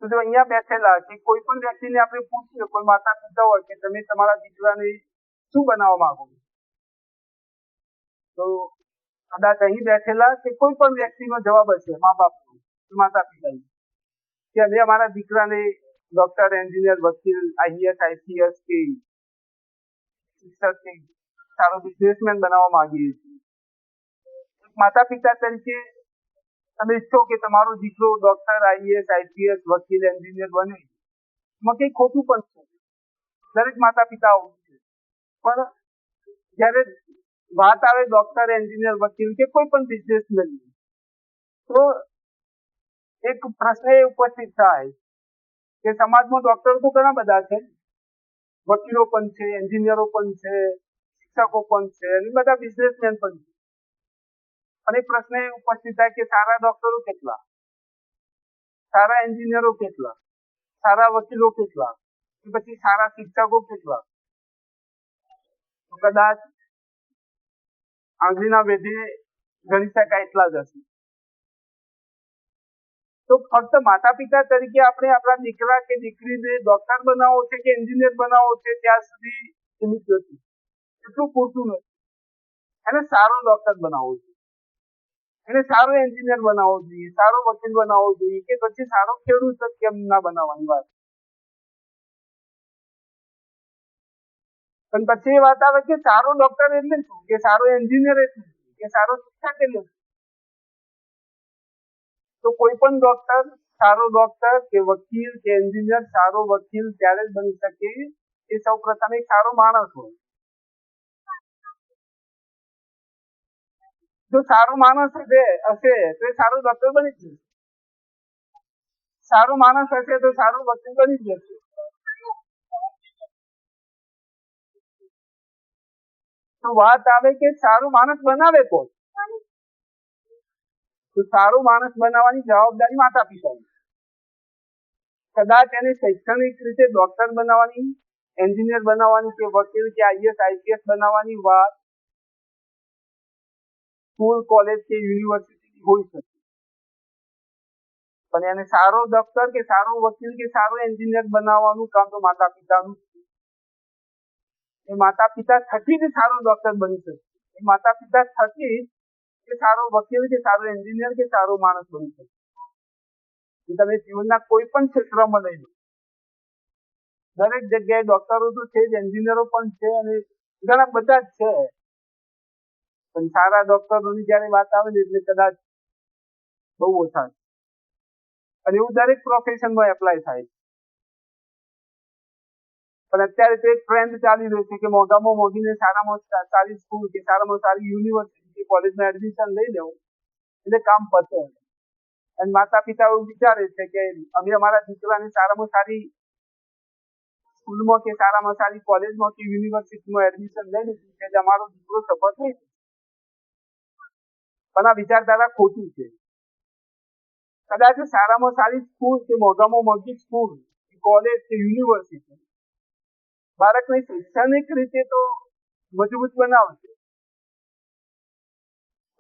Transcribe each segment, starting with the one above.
તો જો અહીંયા બેઠેલા કે કોઈ પણ વ્યક્તિને આપણે પૂછીએ, કોઈ માતા પિતા હોય કે તમે તમારા દીકરાને શું બનાવવા માંગો, તો કદાચ અહીં બેઠેલા કે કોઈ પણ વ્યક્તિનો જવાબ હશે, મા બાપ માતા પિતા, કે અમે અમારા દીકરાને ડોક્ટર, એન્જિનિયર, વકીલ, આઈએએસ, આઈપીએસ કે શિક્ષક કે સારો બિઝનેસમેન બનાવવા માંગીએ છીએ. માતા પિતા તરીકે તમે ઈચ્છો કે તમારો દીકરો ડોક્ટર, આઈએએસ, આઈપીએસ, વકીલ, એન્જિનિયર બને, એમાં કંઈ ખોટું પણ છે. દરેક માતા પિતા આવું છે. પણ જ્યારે વાત આવે ડોક્ટર, એન્જિનિયર, વકીલ કે કોઈ પણ બિઝનેસમેન, તો એક પ્રશ્ન એ ઉપસ્થિત થાય કે સમાજમાં ડોક્ટર તો ઘણા બધા છે, વકીલો પણ છે, એન્જિનિયરો પણ છે, શિક્ષકો પણ છે, અને બધા બિઝનેસમેન પણ છે. અને પ્રશ્ન એ ઉપસ્થિત થાય કે સારા ડોક્ટરો કેટલા, સારા એન્જિનિયરો કેટલા, સારા વકીલો કેટલા, પછી સારા શિક્ષકો કેટલા? તો કદાચ આંગળીના વેઢે ગણી શકાય એટલા જ હશે. તો ફક્ત માતા પિતા તરીકે આપણે આપણા દીકરા કે દીકરીને ડોક્ટર બનાવવો છે કે એન્જિનિયર બનાવવો છે ત્યાં સુધી સીમિત નથી, એટલું પૂરતું નથી. એને સારો ડોક્ટર બનાવવો છે, એને સારો એન્જિનિયર બનાવવો જોઈએ, સારો વકીલ બનાવવો જોઈએ, કે પછી સારો ખેડૂત કેમ ના બનાવવાની વાત. પણ પછી એ વાત આવે કે સારો ડોક્ટર એટલે શું, કે સારો એન્જિનિયર એટલે શું, કે સારો શિક્ષક એટલે શું? તો કોઈ પણ ડોક્ટર, સારો ડોક્ટર કે વકીલ કે એન્જિનિયર, સારો વકીલ ત્યારે જ બની શકે એ સૌ પ્રથમ એક સારો માણસ હોય. જો સારો માણસ હશે તો એ સારો ડોક્ટર બની જશે, સારો માણસ હશે તો સારો વકીલ બની જશે. તો વાત આવે કે સારો માણસ બનાવે કોણ? તો સારો માણસ બનાવવાની જવાબદારી માતા પિતાની. કદાચ એને શૈક્ષણિક રીતે ડોક્ટર બનાવવાની, એન્જિનિયર બનાવવાની કે વકીલ કે આઈએએસ, આઈપીએસ બનાવવાની વાત સ્કૂલ, કોલેજ કે યુનિવર્સિટી હોઈ શકે, પણ એને સારો ડોક્ટર કે સારો વકીલ કે સારો એન્જિનિયર બનાવવાનું કામ તો માતા પિતાનું. એ માતા પિતા થકી જ સારો ડોક્ટર બની શકે, એ માતા પિતા થકી કે સારો વકીલ કે સારો એન્જિનિયર કે સારો માણસ બની શકે. તમે જીવનના કોઈ પણ ક્ષેત્રમાં લઈ લો, દરેક જગ્યાએ ડોક્ટરો તો છે જ, એન્જિનિયરો પણ છે, અને ઘણા બધા જ છે. પણ સારા ડોક્ટરોની જયારે વાત આવે ને એટલે કદાચ બહુ ઓછા છે. અને એવું દરેક પ્રોફેશનમાં એપ્લાય થાય. પણ અત્યારે તો એક ટ્રેન્ડ ચાલી રહ્યો છે કે મોંઘામાં મોંઘીને સારામાં સારી સ્કૂલ કે સારામાં સારી યુનિવર્સિટી કે કોલેજમાં એડમિશન લઈ લેવું એટલે કામ પતે. અને માતા પિતા એવું વિચારે છે કે અમે અમારા દીકરાને સારામાં સારી સ્કૂલમાં કે સારામાં સારી કોલેજમાં કે યુનિવર્સિટીમાં એડમિશન લઈ લીધું છે એટલે અમારો દીકરો સફળ થઈ. પણ આ વિચારધારા ખોટી છે. કદાચ સારામાં સારી સ્કૂલ કે મોંઘામાં મોંઘી સ્કૂલ, કોલેજ કે યુનિવર્સિટી બાળકને શૈક્ષણિક રીતે તો મજબૂત બનાવશે,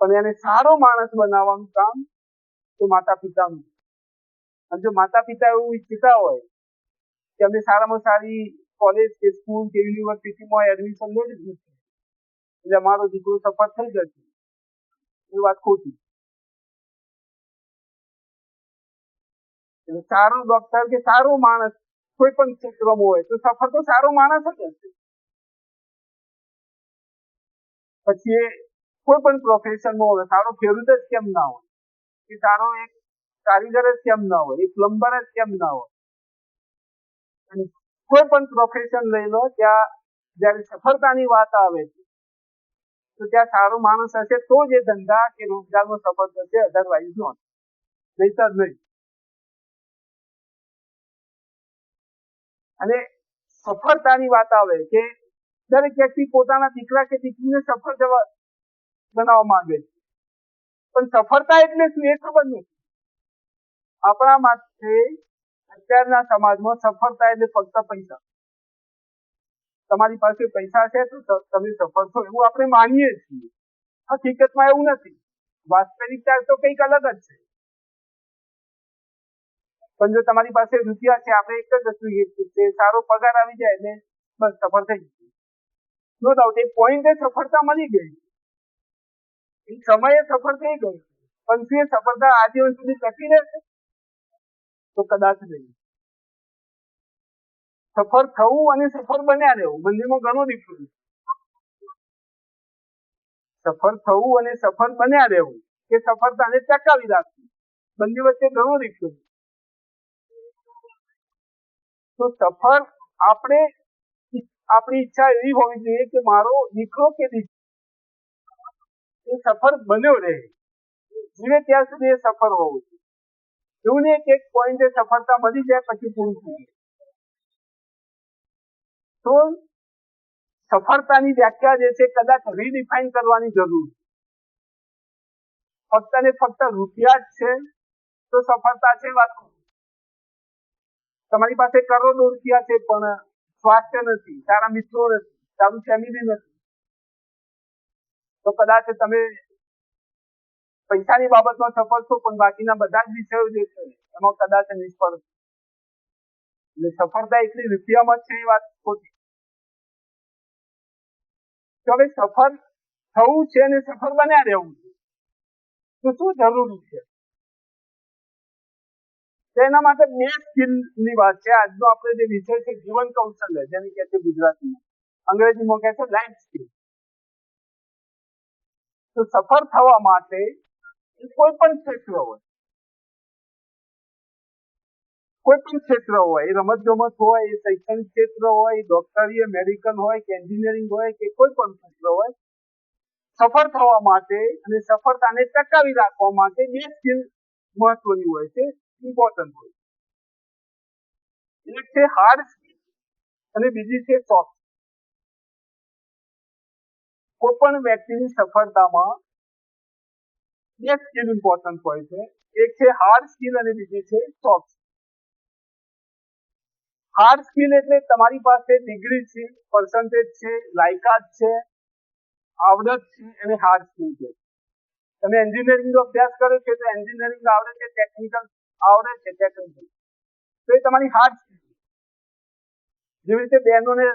પણ એને સારો માણસ બનાવવાનું કામ તો માતા પિતાનું. અને જો માતા પિતા એવું ઈચ્છતા હોય કે અમે સારામાં સારી કોલેજ કે સ્કૂલ કે યુનિવર્સિટીમાં એડમિશન લઈ લીધું છે એટલે અમારો દીકરો સફળ થઈ જશે, એ વાત ખોટી. એટલે સારો ડોક્ટર કે સારો માણસ કોઈ પણ ક્ષેત્રમાં હોય તો સફળ તો સારો માણસ જ હશે. પછી એ કોઈ પણ પ્રોફેશનમાં હોય, સારો ખેડૂત જ કેમ ના હોય, કે સારો એક કારીગર જ કેમ ના હોય, એક પ્લમ્બર જ કેમ ના હોય. અને કોઈ પણ પ્રોફેશન લઈ લો, ત્યાં જયારે સફળતાની વાત આવે તો ત્યાં સારો માણસ હશે તો જ એ ધંધા કે રોજગારમાં સફળ થશે, અધરવાઇઝ નોટ, નહીતર નહીં. અને સફળતાની વાત આવે કે દરેક વ્યક્તિ પોતાના દીકરા કે દીકરીને સફળ બનાવવા માંગે છે, પણ સફળતા એટલે શું એ ખબર નથી. આપણા માટે અત્યારના સમાજમાં સફળતા એટલે ફક્ત પૈસા. તમારી પાસે પૈસા છે તો તમે સફળ છો એવું આપણે માનીએ છીએ. હકીકતમાં એવું નથી, વાસ્તવિકતા તો કંઈક અલગ જ છે. પણ જો તમારી પાસે રૂપિયા છે, આપણે એક જ વસ્તુ છે, સારો પગાર આવી જાય એટલે બસ સફળ થઈ ગઈ. નો ડાઉટ એક પોઈન્ટે સફળતા મળી ગઈ, એક સમયે સફળ થઈ ગયું, પણ શું એ સફળતા આજીવન સુધી ટકી રહેશે? તો કદાચ નહીં. સફળ થવું અને સફળ બન્યા રહેવું બંનેમાં ઘણો ડિફરન્સ. સફળ થવું અને સફળ બન્યા રહેવું કે સફળતાને ટકાવી રાખવું, બંને વચ્ચે ઘણો ડિફરન્સ. તો સફળ આપણે આપણી ઈચ્છા એવી હોવી જોઈએ કે મારો દીકરો કે દીકરી એ સફળ બન્યો રહે, જીવે ત્યાં સુધી એ સફળ હોવું જોઈએ. એવું નહીં કે એક પોઈન્ટે સફળતા મળી જાય પછી પૂરું થઈ જાય. તો સફળતાની વ્યાખ્યા જે છે કદાચ રીડિફાઇન કરવાની જરૂર છે. ફક્ત ને ફક્ત રૂપિયા જ છે તો સફળતા છે વાત. તમારી પાસે કરોડો રૂપિયા છે પણ સ્વાસ્થ્ય નથી, સારા મિત્રો નથી, સારું ફેમિલી નથી, તો કદાચ તમે પૈસાની બાબતમાં સફળ છો પણ બાકીના બધા જ વિષયો જે છે એમાં કદાચ નિષ્ફળ. એટલે સફળતા એટલી રૂપિયામાં જ છે એ વાત ખોટી. તો હવે સફળ થવું છે અને સફળ બન્યા રહેવું છે તો શું જરૂરી છે? તેના માટે બે સ્કિલની વાત છે. આજનો આપણે જે વિષય છે જીવન કૌશલ્ય, જેને કહે છે ગુજરાતીમાં, અંગ્રેજીમાં કહે છે લાઈફ સ્કિલ. તો સફળ થવા માટે કોઈ પણ ક્ષેત્ર હોય, કોઈ પણ ક્ષેત્ર હોય, એ રમત ગમત હોય, એ શૈક્ષણિક ક્ષેત્ર હોય, ડોક્ટરી, મેડિકલ હોય કે એન્જિનિયરિંગ હોય કે કોઈ પણ ક્ષેત્ર હોય, સફળ થવા માટે અને સફળતાને ટકાવી રાખવા માટે બે સ્કિલ મહત્વની હોય છે, ઇમ્પોર્ટન્ટ હોય. એક છે હાર્ડ સ્કિલ અને બીજી છે સોફ્ટ. કોઈ પણ વ્યક્તિની સફળતામાં બે સ્કિલ ઇમ્પોર્ટન્ટ હોય છે, એક છે હાર્ડ સ્કિલ અને બીજી છે સોફ્ટ. હાર્ડ સ્કિલ એટલે તમારી પાસે ડિગ્રી છે, પર્સન્ટેજ છે, લાયકાત છે, આવડત છે, એને હાર્ડ સ્કિલ છે. તમે એન્જિનિયરિંગ નો અભ્યાસ કરો છો તો એન્જિનિયરિંગ આવડે છે, ટેકનિકલ આવડે છે, ટેકનિકલ, તો એ તમારી હાર્ડ સ્કિલ. જેવી રીતે બહેનોને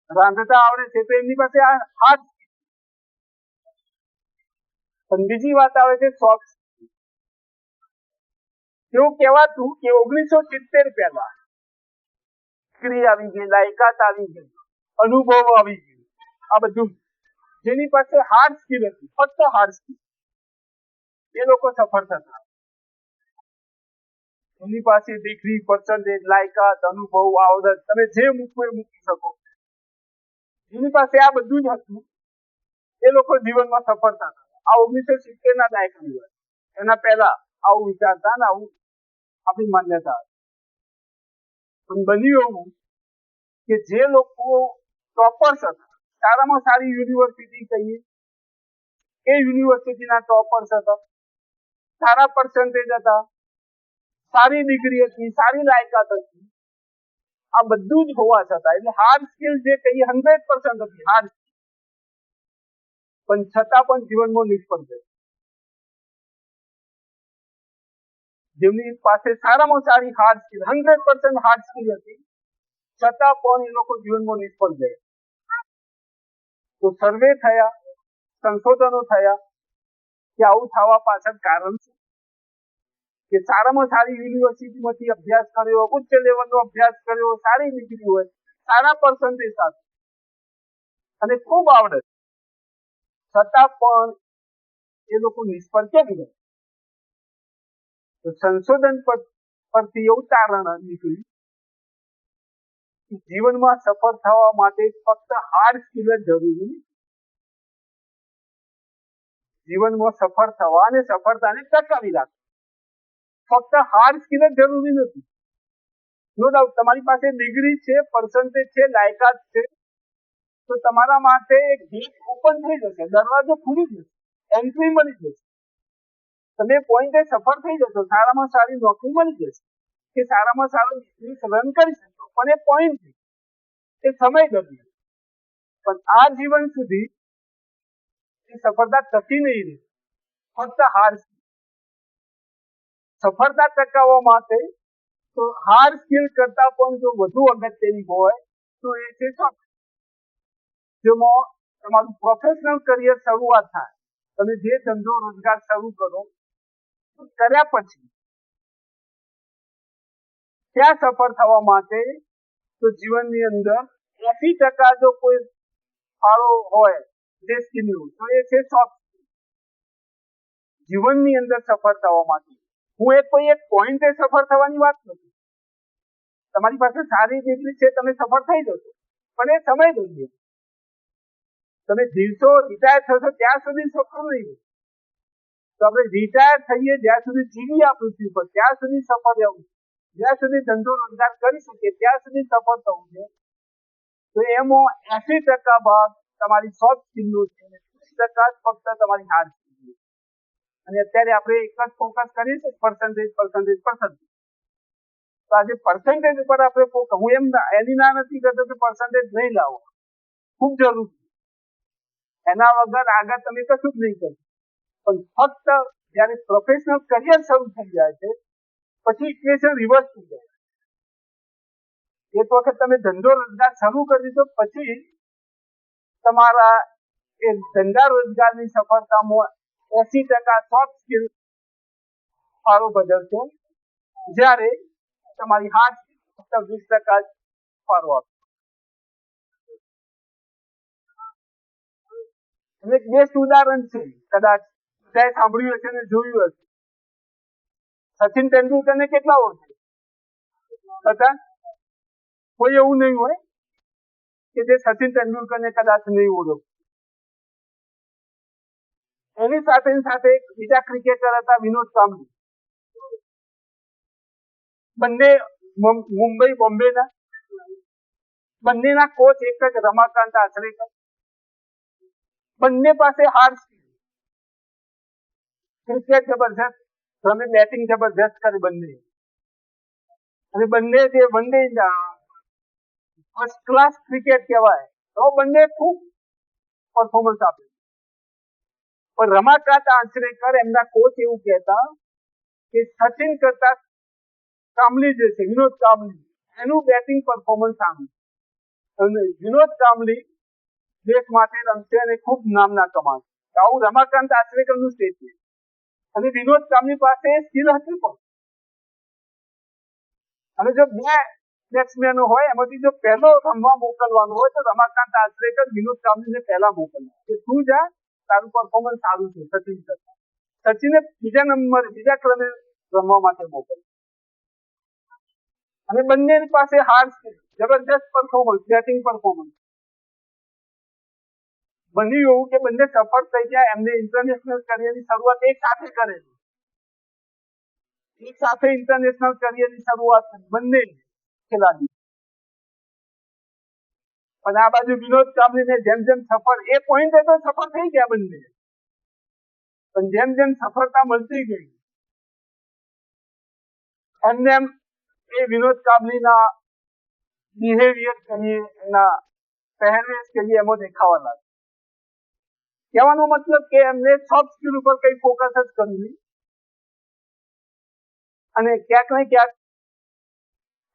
રાંધતા આવડે છે તો એમની પાસે આ હાર્ડ. પણ બીજી વાત આવે છે સોફ્ટ. એવું કહેવાતું કે 1970 પહેલા ડિગ્રી આવી ગઈ, લાયકાત આવી ગઈ, અનુભવ આવી ગયો, આ બધું જેની પાસે હાર્ડ સ્કિલ હતી, ફક્ત હાર્ડ સ્કિલ, એ લોકો સફળ થતા. એમની પાસે ડિગ્રી, પર્સન્ટેજ, લાયકાત, અનુભવ, આવડત, તમે જે મૂકવું એ મૂકી શકો, જેની પાસે આ બધું જ હતું એ લોકો જીવનમાં સફળ થતા. આ 1970 ના દાયકાની વાત. એના પહેલા આવું વિચારતા ને આવું આપણી માન્યતા. પણ બન્યું એવું કે જે લોકો ટોપર્સ હતા, સારામાં સારી યુનિવર્સિટી કહીએ, એ યુનિવર્સિટીના ટોપર્સ હતા, સારા પર્સન્ટેજ હતા, સારી ડિગ્રી હતી, સારી લાયકાત હતી, આ બધું જ હોવા છતાં, એટલે હાર્ડ સ્કિલ જે કહીએ 100% હતી હાર્ડ, પણ છતાં પણ જીવનમાં નિષ્ફળ થયા. જેમની પાસે સારામાં સારી હાર્ડ સ્કિલ 100% હાર્ડ સ્કિલ હતી છતાં પણ એ લોકો જીવનમાં નિષ્ફળ ગયા. તો સર્વે થયા, સંશોધનો થયા કે આવું થવા પાછળ કારણ છે કે સારામાં સારી યુનિવર્સિટીમાંથી અભ્યાસ કર્યો, ઉચ્ચ લેવલનો અભ્યાસ કર્યો, સારી ડિગ્રી હોય, સારા પર્સન્ટેજ સાથે અને ખૂબ આવડત, છતાં પણ એ લોકો નિષ્ફળ કેમ ગયા? તો સંશોધન પરથી એવું તારણ નીકળ્યું કે જીવનમાં સફળ થવા માટે ફક્ત હાર્ડ સ્કિલ જ જરૂરી નથી. જીવનમાં સફળ થવા અને સફળતાને ટકાવી રાખવા ફક્ત હાર્ડ સ્કિલ જ જરૂરી નથી. નો ડાઉટ તમારી પાસે ડિગ્રી છે, પર્સન્ટેજ છે, લાયકાત છે, તો તમારા માટે એક ગેટ ઓપન થઈ જશે, દરવાજો ખુલી જશે, એન્ટ્રી મળી જશે, તમે પોઈન્ટે સફળ થઈ જશો, સારામાં સારી નોકરી મળી જશે કે સારામાં સારો બિઝનેસ રન કરી શકશો. પણ એ પોઈન્ટ એ સમય દરમિયાન, પણ આ જીવન સુધી એ સફળતા ટકી નહીં રહે. ફક્ત હાર. સફળતા ટકાવવા માટે તો હાર્ડ સ્કિલ કરતા પણ જો વધુ અગત્યની હોય તો એ છે સોફ્ટ, જેમાં તમારું પ્રોફેશનલ કરિયર શરૂઆત થાય. તમે જે ધંધો રોજગાર શરૂ કરો કર્યા પછી ત્યાં સફળ થવા માટે તો જીવનની અંદર 80% જો કોઈ ફાળો હોય જે સ્કિલનું તો એ છે સોફ્ટ સ્કિલ. જીવનની અંદર સફળ થવા માટે હું કોઈ એક પોઈન્ટે સફળ થવાની વાત નથી. તમારી પાસે સારી ડિગ્રી છે, તમે સફળ થઈ જશો, પણ એ સમય જોઈએ. તમે જીવશો, રિટાયર થશો ત્યાં સુધી સફળ નહીં. તો આપણે રિટાયર થઈએ જ્યાં સુધી જીવીએ આ પૃથ્વી પર ત્યાં સુધી સફળ રહેવું, જ્યાં સુધી ધંધો રોજગાર કરી શકીએ ત્યાં સુધી સફળ થવું છે. તો એમાં 80% ભાગ તમારી સોફ્ટ સ્કિલનો છે, 20% ફક્ત તમારી હાર્ડ સ્કિલ. અને અત્યારે આપણે એક જ ફોકસ કરીએ છીએ પર્સન્ટેજ. તો આજે પર્સન્ટેજ ઉપર આપણે ફોકસ, હું એમ એની ના નથી કરતો કે પર્સન્ટેજ નહીં લાવો, ખૂબ જરૂર છે. એના વગર આગળ તમે કશું જ નહીં કરો. પણ ફક્ત જયારે પ્રોફેશનલ કરિયર શરૂ થઈ જાય છે પછી ઇક્વેશન રિવર્સ થઈ જાય. એક વખત તમે ધંધો રોજગાર શરૂ કરી દીધો પછી તમારા એ ધંધા રોજગારની સફળતામાં 80% સોફ્ટ સ્કિલ ફાળો ભજવશે, જ્યારે તમારી હાર્ડ સ્કિલ ફક્ત 20% ફાળો આપશે. એક બેસ્ટ ઉદાહરણ છે, કદાચ બધાએ સાંભળ્યું હશે ને જોયું હશે. સચિન તેંડુલકરને કેટલા ઓળખે બધા? કોઈ એવું નહીં હોય કે જે સચિન તેંડુલકરને કદાચ નહીં ઓળખે. એની સાથે બીજા ક્રિકેટર હતા વિનોદ કાંબલી. બંને મુંબઈ બોમ્બેના, બંનેના કોચ એક જ રમાકાંત આચરેકર. બંને પાસે હાર્ડ સ્કિલ, ક્રિકેટ જબરજસ્ત રમે, બેટિંગ જબરજસ્ત કરે બંને. અને બંને જે one day first class cricket કહેવાય તો બંને ખૂબ પરફોર્મન્સ આપે. પણ રમાકાંત આચરેકર એમના કોચ એવું કહેતા કે સચિન કરતા કાંબલી જે છે, વિનોદ કાંબલી, એનું બેટિંગ પરફોર્મન્સ સારું. અને વિનોદ કાંબલી દેશ માટે રમશે અને ખૂબ નામના કમાશે. આવું રમાકાંત આચરેકરનું સ્ટેટમેન્ટ. અને વિનોદ કાંબલી પાસે સ્કિલ હતી પણ. અને જો બે બેટ્સમેનો હોય એમાંથી જો પહેલો રમવા મોકલવાનો હોય તો રમાકાંત આચરેકર વિનોદ કાંબલીને પહેલા મોકલે કે તું જા, તારું પરફોર્મન્સ સારું છે સચિન કરતા. સચિને બીજા ક્રમે રમવા માટે મોકલ્યું. અને બંનેની પાસે હાર્ડ સ્કિલ, જબરજસ્ત પરફોર્મન્સ, બેટિંગ પરફોર્મન્સ. બન્યું એવું કે બંને સફળ થઈ ગયા. એમને ઇન્ટરનેશનલ કરિયરની શરૂઆત એક સાથે કરેલી. એક સાથે ઇન્ટરનેશનલ કરિયરની શરૂઆત બંને ખેલાડી. પણ આ બાજુ વિનોદ કાંબલીને જેમ જેમ સફળ, એ પોઈન્ટે તો સફળ થઈ ગયા બંને, પણ જેમ જેમ સફળતા મળતી ગઈ એમને એમ એ વિનોદ કાંબલીના બિહેવિયર કહીએ, એના પહેરવેશ કહીએ, એમાં દેખાવા લાગે. કહેવાનો મતલબ કે એમને સોફ્ટ સ્કિલ ઉપર કઈ ફોકસ જ કર્યું નહીં. અને ક્યાંક ને ક્યાંક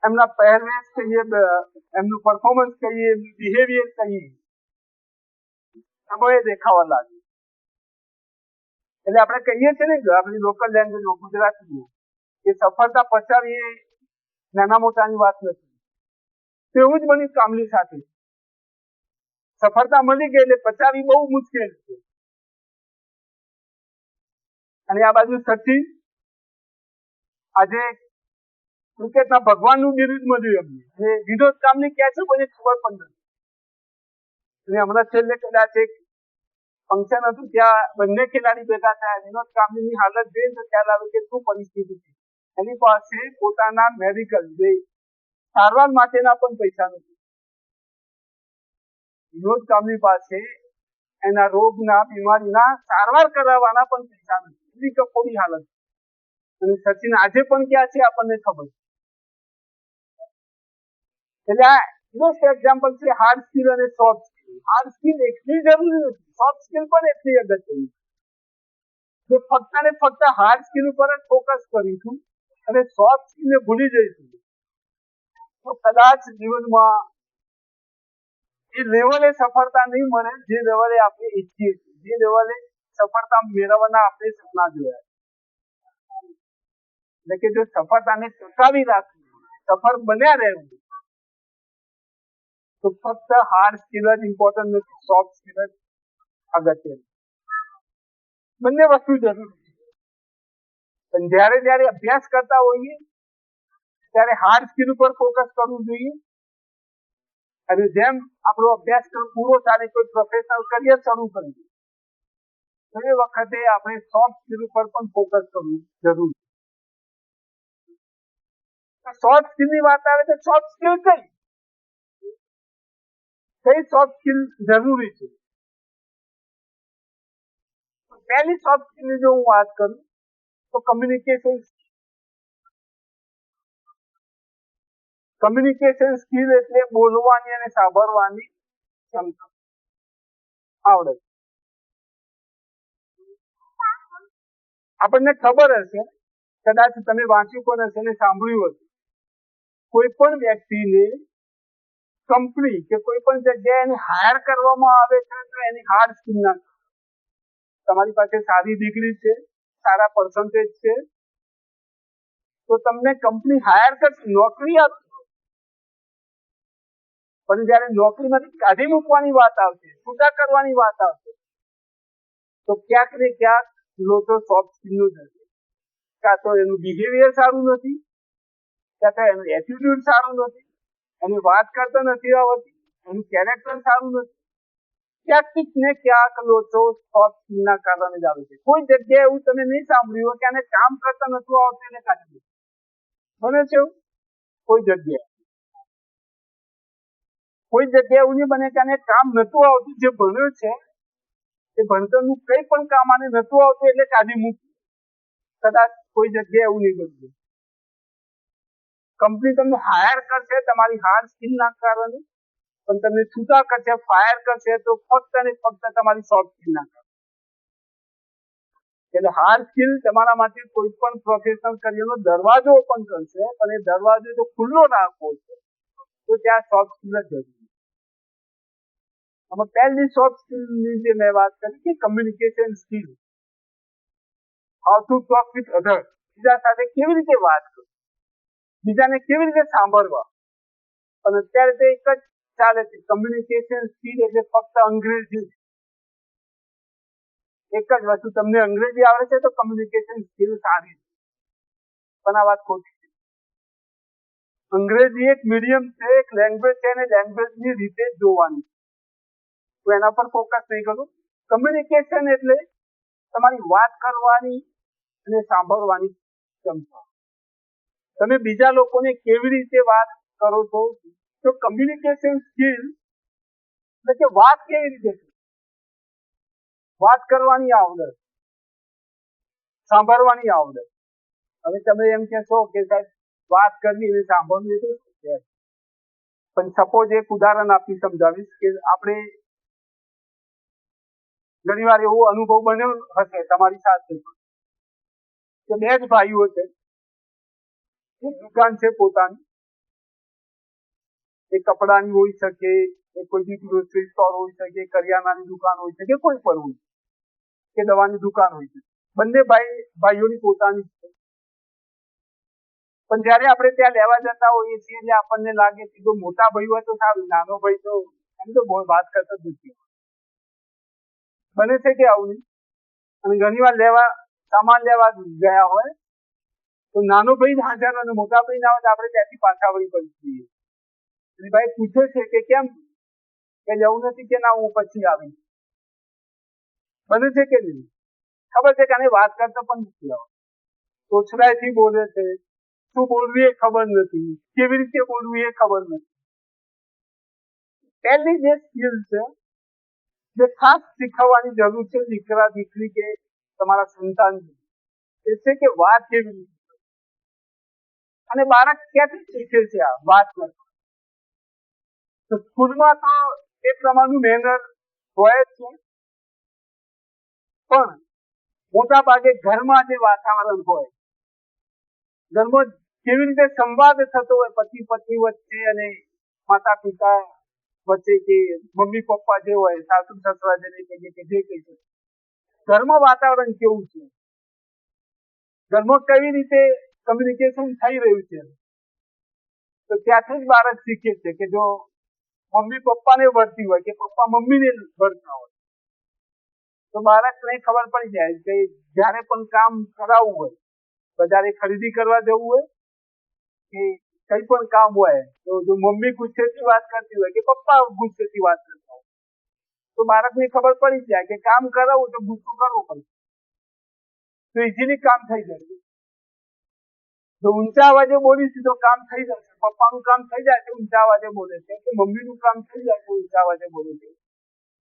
એમના પહેરવેશ કહીએ, એમનું પરફોર્મન્સ કહીએ, એમનું બિહેવિયર કહીએ, એમાં એ દેખાવા લાગે. એટલે આપણે કહીએ છીએ ને આપણી લોકલ લેંગ્વેજમાં, ગુજરાતીમાં, કે સફળતા પચાવી એ નાના મોટાની વાત નથી. તો એવું જ બન્યું કાંબલી સાથે. સફળતા મળી ગઈ એટલે પચાવી બહુ મુશ્કેલ છે. અને આ બાજુ સચિન, આજે ક્રિકેટના ભગવાનનું બિરુદ મળ્યું એમને. વિનોદ કાંબલી ક્યાં છે કોઈને ખબર પણ નથી. અને હમણાં છેલ્લે કદાચ એક ફંક્શન હતું ત્યાં બંને ખેલાડી ભેગા થયા. વિનોદ કાંબલીની હાલત જોઈએ તો ખ્યાલ આવે કે શું પરિસ્થિતિ છે. એની પાસે પોતાના મેડિકલ, જે સારવાર માટેના પણ પૈસા નથી. વિનોદ કાંબલી પાસે એના રોગના, બીમારીના સારવાર કરાવવાના પણ પૈસા નથી. એટલી કફોડી હાલત. અને સચિન આજે પણ ક્યાં છે આપણને ખબર. એટલે આ બેસ્ટ એક્ઝામ્પલ છે હાર્ડ સ્કિલ અને સોફ્ટ સ્કિલ. હાર્ડ સ્કિલ એટલી જરૂરી નથી, સોફ્ટ સ્કિલ પણ એટલી અગત્યની. જો ફક્ત ને ફક્ત હાર્ડ સ્કિલ ઉપર જ ફોકસ કરીશું અને સોફ્ટ સ્કિલને ભૂલી જઈશું તો કદાચ જીવનમાં એ લેવલે સફળતા નહીં મળે જે લેવલે આપણે ઈચ્છીએ છીએ, જે લેવલે સફળતા મેળવવાના આપણે સપના જોયા. એટલે કે જો સફળતાને ટકાવી રાખવી, સફળ બન્યા રહેવું, તો ફક્ત હાર્ડ સ્કિલ જ ઇમ્પોર્ટન્ટ નથી, સોફ્ટ સ્કિલ જ અગત્યની. બંને વસ્તુ જરૂરી છે. પણ જ્યારે જ્યારે અભ્યાસ કરતા હોઈએ ત્યારે હાર્ડ સ્કિલ ઉપર ફોકસ કરવું જોઈએ. અને જેમ આપણો અભ્યાસક્રમ પૂરો થાય, કોઈ પ્રોફેશનલ કરિયર શરૂ કરીએ તો એ વખતે આપણે સોફ્ટ સ્કિલ ઉપર પણ ફોકસ કરવું જરૂરી છે. સોફ્ટ સ્કિલ ની વાત આવે તો સોફ્ટ સ્કિલ કઈ સોફ્ટ સ્કિલ જરૂરી છે? પહેલી સોફ્ટ સ્કિલ ની જો હું વાત કરું તો કમ્યુનિકેશન સ્કિલ એટલે બોલવાની અને સાંભળવાની ક્ષમતા, આવડત. આપણને ખબર હશે, કદાચ તમે વાંચ્યું પણ હશે અને સાંભળ્યું હશે, કોઈ પણ વ્યક્તિને કંપની કે કોઈ પણ જગ્યાએ એને હાયર કરવામાં આવે છે તો એની હાર્ડ સ્કિલ ના, તમારી પાસે સારી ડિગ્રી છે, સારા પર્સન્ટેજ છે, તો તમને કંપની હાયર કરશે, નોકરી આપશે. પણ જયારે નોકરીમાંથી કાઢી મૂકવાની વાત આવશે, છૂટા કરવાની વાત આવશે, તો ક્યાંક ને ક્યાંક લોકો સોફ્ટ સ્કિલ નું થશે. કાં તો એનું બિહેવિયર સારું નથી, કાં તો એનું એટીટ્યુડ સારું નથી, એની વાત કરતા નથી આવડતી, એનું કેરેક્ટર સારું નથી. ક્યાંક ને ક્યાંક લોકો સોફ્ટ સ્કિલ ના કારણે જ આવે છે. કોઈ જગ્યાએ એવું તમે નહીં સાંભળ્યું કે આને કામ કરતા નથી આવડતું એને કાઢી દે, બને છે એવું? કોઈ જગ્યાએ એવું નહીં બને કે આને કામ નતું આવતું, જે ભણ્યો છે એ ભણતરનું કઈ પણ કામ આને નતું આવતું એટલે કાઢી મૂક્યું. કદાચ કોઈ જગ્યાએ એવું નહીં બનતું. કંપની તમને હાયર કરશે તમારી હાર્ડ સ્કિલ ના કારણે, પણ તમને છૂટા કરશે, ફાયર કરશે તો ફક્ત અને ફક્ત તમારી સોફ્ટ સ્કિલ ના કારણે. એટલે હાર્ડ સ્કિલ તમારા માટે કોઈ પણ પ્રોફેશનલ કરિયરનો દરવાજો ઓપન કરશે, પણ એ દરવાજો જો ખુલ્લો રાખવો છે તો ત્યાં સોફ્ટ સ્કિલ જ જરૂરી. આમાં પહેલી સોફ્ટ સ્કિલની જે મેં વાત કરી કે communication skill, how to talk with other, બીજા સાથે કેવી રીતે વાત કરવી, બીજાને કેવી રીતે સાંભળવા. અને અત્યારે તો એક જ ચાલે છે, કમ્યુનિકેશન સ્કિલ એટલે ફક્ત અંગ્રેજી. એક જ વસ્તુ, તમને અંગ્રેજી આવડે છે તો કમ્યુનિકેશન સ્કિલ સારી છે, પણ આ વાત ખોટી છે. અંગ્રેજી એક મીડિયમ છે, એક લેંગ્વેજ છે, અને લેંગ્વેજની રીતે જોવાની, તો એના પર ફોકસ નહીં કરું. કમ્યુનિકેશન એટલે તમારી વાત કરવાની અને સાંભળવાની ક્ષમતા. તમે બીજા લોકોને કેવી રીતે વાત કરો છો, તો કમ્યુનિકેશન સ્કિલ એટલે કે વાત કેવી રીતે છે, વાત કરવાની આવડત, સાંભળવાની આવડત. હવે તમે એમ કહેશો કે સાહેબ વાત કરવી અને સાંભળવી તો છે, પણ સપોઝ એક ઉદાહરણ આપી સમજાવીશ કે આપણે ઘણી વાર એવો અનુભવ બન્યો હશે તમારી સાથે કે બે જ ભાઈઓ છે, એક દુકાન છે પોતાની, એ કપડાની હોઈ શકે, એ કોઈ બી ગ્રોસરી સ્ટોર હોઈ શકે, કરિયાણાની દુકાન હોઈ શકે, કોઈ પણ હોય કે દવાની દુકાન હોય છે. બંને ભાઈઓની પોતાની છે. પણ જયારે આપણે ત્યાં લેવા જતા હોઈએ છીએ એટલે આપણને લાગે કે જો મોટા ભાઈ હોય તો સારું, નાનો ભાઈ તો એમ તો વાત કરતા જ નથી. બને છે કે આવું નહીં? અને ઘણી વાર સામાન લેવા ગયા હોય તો નાનો ભાઈ હાજર અને મોટા ભાઈ ના હોય તો આપણે ત્યાંથી પાછા વળી પડી જઈએ. ભાઈ પૂછે છે કે કેમ, કે જવું નથી કે ના હું પછી આવી. બને છે કે નહીં? ખબર છે કે આને વાત કરતા પણ નથી આવડતું, તોછડાઈથી બોલે છે, શું બોલવું એ ખબર નથી, કેવી રીતે બોલવું એ ખબર નથી. પહેલી જે સ્કિલ છે જે ખાસ શીખવવાની જરૂર છે દીકરા દીકરી કે તમારા સંતાન, એ છે કે વાત કેવી રીતે. અને બાળક ક્યાંથી શીખે છે આ વાત કરતા? તો સ્કૂલમાં તો એ પ્રમાણનું મેનર હોય જ છે, પણ મોટા ભાગે ઘરમાં જે વાતાવરણ હોય, ઘરમાં કેવી રીતે સંવાદ થતો હોય પતિ પત્ની વચ્ચે અને માતા પિતા વચ્ચે કે મમ્મી પપ્પા જે હોય સાસુ સસરા જેને કહીએ કે જે કહી છે, ઘરમાં વાતાવરણ કેવું છે, ઘરમાં કઈ રીતે કમ્યુનિકેશન થઈ રહ્યું છે, તો ત્યાંથી જ બાળક શીખે છે કે જો મમ્મી પપ્પાને વળતી હોય કે પપ્પા મમ્મીને વળતા હોય તો બાળકને ખબર પડી જાય કે જ્યારે પણ કામ કરાવવું હોય, બજારે ખરીદી કરવા જવું હોય કે કઈ પણ કામ હોય તો જો મમ્મી ગુસ્સેથી વાત કરતી હોય કે પપ્પા ગુસ્સેથી વાત કરતા હોય તો બાળકને ખબર પડી જાય કે કામ કરાવવું તો ગુસ્સો કરવો પડે, તો ઇઝીલી કામ થઈ જશે. જો ઊંચા અવાજે બોલીશું તો કામ થઈ જશે, પપ્પાનું કામ થઈ જાય તો ઊંચા અવાજે બોલે છે કે મમ્મીનું કામ થઈ જાય તો ઊંચા અવાજે બોલે છે,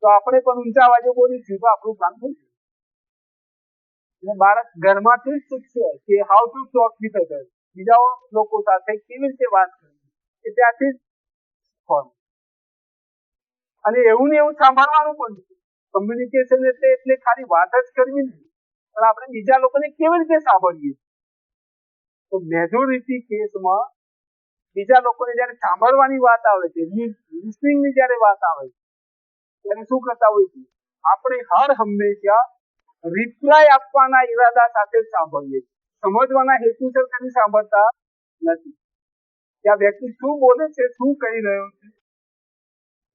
તો આપણે પણ ઊંચા અવાજે બોલીશું તો આપણું કામ થઈ જશે. એટલે બાળક ઘરમાંથી જ શીખશે કે how to talk with others, બીજા લોકો સાથે કેવી રીતે વાત કરવી, એ ત્યાંથી જ શીખવાનું. અને એવું ને એવું સાંભળવાનું પણ છે. કમ્યુનિકેશન એટલે ખાલી વાત જ કરવી નહીં, પણ આપણે બીજા લોકોને કેવી રીતે સાંભળીએ. તો મેજોરિટી કેસમાં બીજા લોકોને જયારે સાંભળવાની વાત આવે છે, લિસનિંગની જયારે વાત આવે છે, ત્યારે શું કરતા હોય છે, આપણે હર હંમેશા રિપ્લાય આપવાના ઈરાદા સાથે જ સાંભળીએ છીએ, સમજવાના હેતુસર કદી સાંભળતા નથી. કે આ વ્યક્તિ શું બોલે છે, શું કહી રહ્યો છે,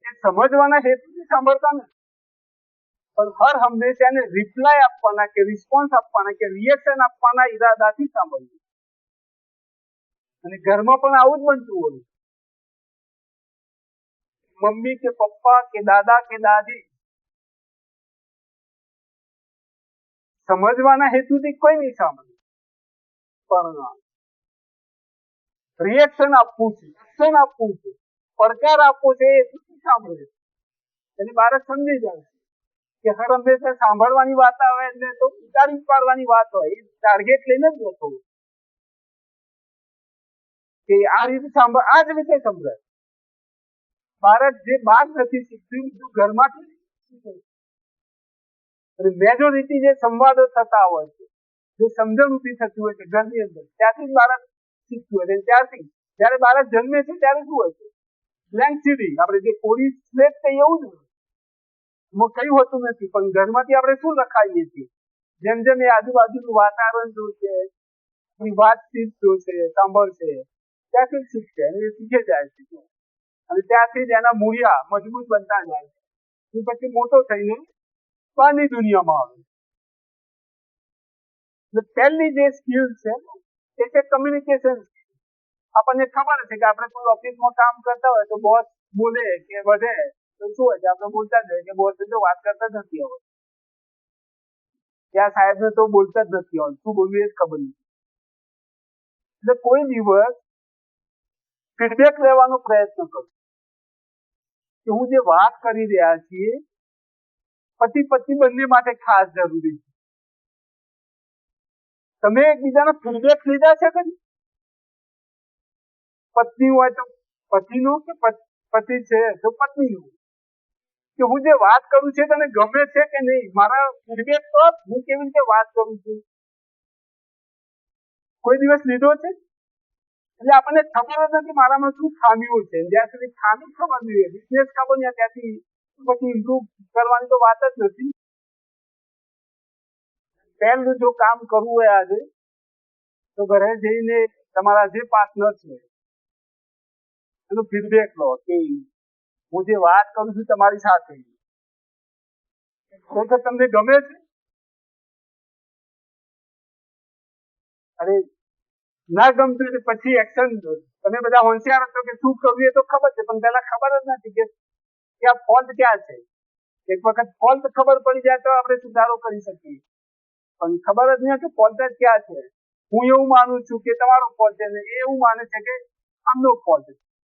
એ સમજવાના હેતુથી સાંભળતા નથી, પણ હર હંમેશા એને રિપ્લાય આપવાના કે રિસ્પોન્સ આપવાના કે રિએક્શન આપવાના ઈરાદાથી સાંભળીએ. અને ઘરમાં પણ આવું જ બનતું હોય, મમ્મી કે પપ્પા કે દાદા કે દાદી સમજવાના હેતુથી કોઈ નહીં સાંભળે, પણ રિએક્શન આપવું છે, એક્શન આપવું છે, પડકાર આપવો છે એ સાંભળે. એટલે બાળક સમજી જાય કે હર હંમેશા સાંભળવાની વાત આવે એટલે તો ઉતારી પાડવાની વાત હોય, એ ટાર્ગેટ લઈને જ બેઠો કે આ રીતે સાંભળ, આ જ રીતે સમજાય. બાળક જે બહાર નથી શીખતું બધું ઘરમાંથી શીખે. મેજોરિટી જે સંવાદો થતા હોય છે, જે સમજણ ઊભી થતી હોય છે ઘરની અંદર, ત્યાંથી જ બાળક શીખતું હોય છે. ત્યારથી જયારે બાળક જન્મે છે ત્યારે શું હોય છે, બ્લેન્ક સીડી, આપણે જે કોરી સ્લેટ છે એવું જ હોય, એમાં કઈ હોતું નથી, પણ ઘરમાંથી આપણે શું લખાઈએ છીએ, જેમ જેમ એ આજુબાજુનું વાતાવરણ જોશે, વાતચીત જોશે, સાંભળશે, ત્યાંથી જ શીખશે અને એ શીખે જાય છે. અને ત્યાંથી જ એના મૂળિયા મજબૂત બનતા જાય છે, પછી મોટો થઈને બહારની દુનિયામાં આવે. એટલે પહેલી જે સ્કિલ છે એ છે કમ્યુનિકેશન. આપણને ખબર છે કે આપણે કોઈ ઓફિસમાં કામ કરતા હોય તો બોસ બોલે કે વધે તો શું હોય છે, આપણે બોલતા જ હોય કે બોસ તો વાત કરતા જ નથી હવે, ત્યાં સાહેબ ને તો બોલતા જ નથી હોય, શું બોલવું એ જ ખબર નથી. એટલે કોઈ દિવસ ફીડબેક લેવાનો પ્રયત્ન કરો કે હું જે વાત કરી રહ્યા છીએ પતિ પત્ની બંને માટે ખાસ જરૂરી છે. તમે એકબીજાનો ફીડબેક લીધા છે કે પત્ની હોય તો પતિનો કે પતિ છે તો પત્નીનો, કે હું જે વાત કરું છું તને ગમે છે કે નહીં, મારા ફીડબેક તો હું કેવી રીતે વાત કરું છું, કોઈ દિવસ લીધો છે? એટલે આપણને ખબર જ નથી મારામાં શું ખામીઓ છે. જ્યાં સુધી ખામી ખબર જોઈએ, વીકનેસ ખબર નહીં, ત્યાંથી પછી ઇમ્પ્રુવ કરવાની તો વાત જ નથી. પહેલું જો કામ કરવું હોય આજે તો ઘરે જઈને તમારા જે પાર્ટનર છે એનો ફીડબેક લો કે હું જે વાત કરું છું તમારી સાથે ખરેખર તમને ગમે છે? અરે ના ગમતું એટલે પછી એક્શન. તમે બધા હોશિયાર હતો કે શું કરવું એ તો ખબર છે, પણ પહેલા ખબર જ નથી કે આ ફોલ્ટ ક્યાં છે. એક વખત ફોલ્ટ ખબર પડી જાય તો આપણે સુધારો કરી શકીએ, પણ ખબર જ નહીં કે ફોલ્ટ જ ક્યાં છે. હું એવું માનું છું કે તમારો ફોલ્ટ છે ને એ એવું માને છે કે આમનો ફોલ્ટ છે,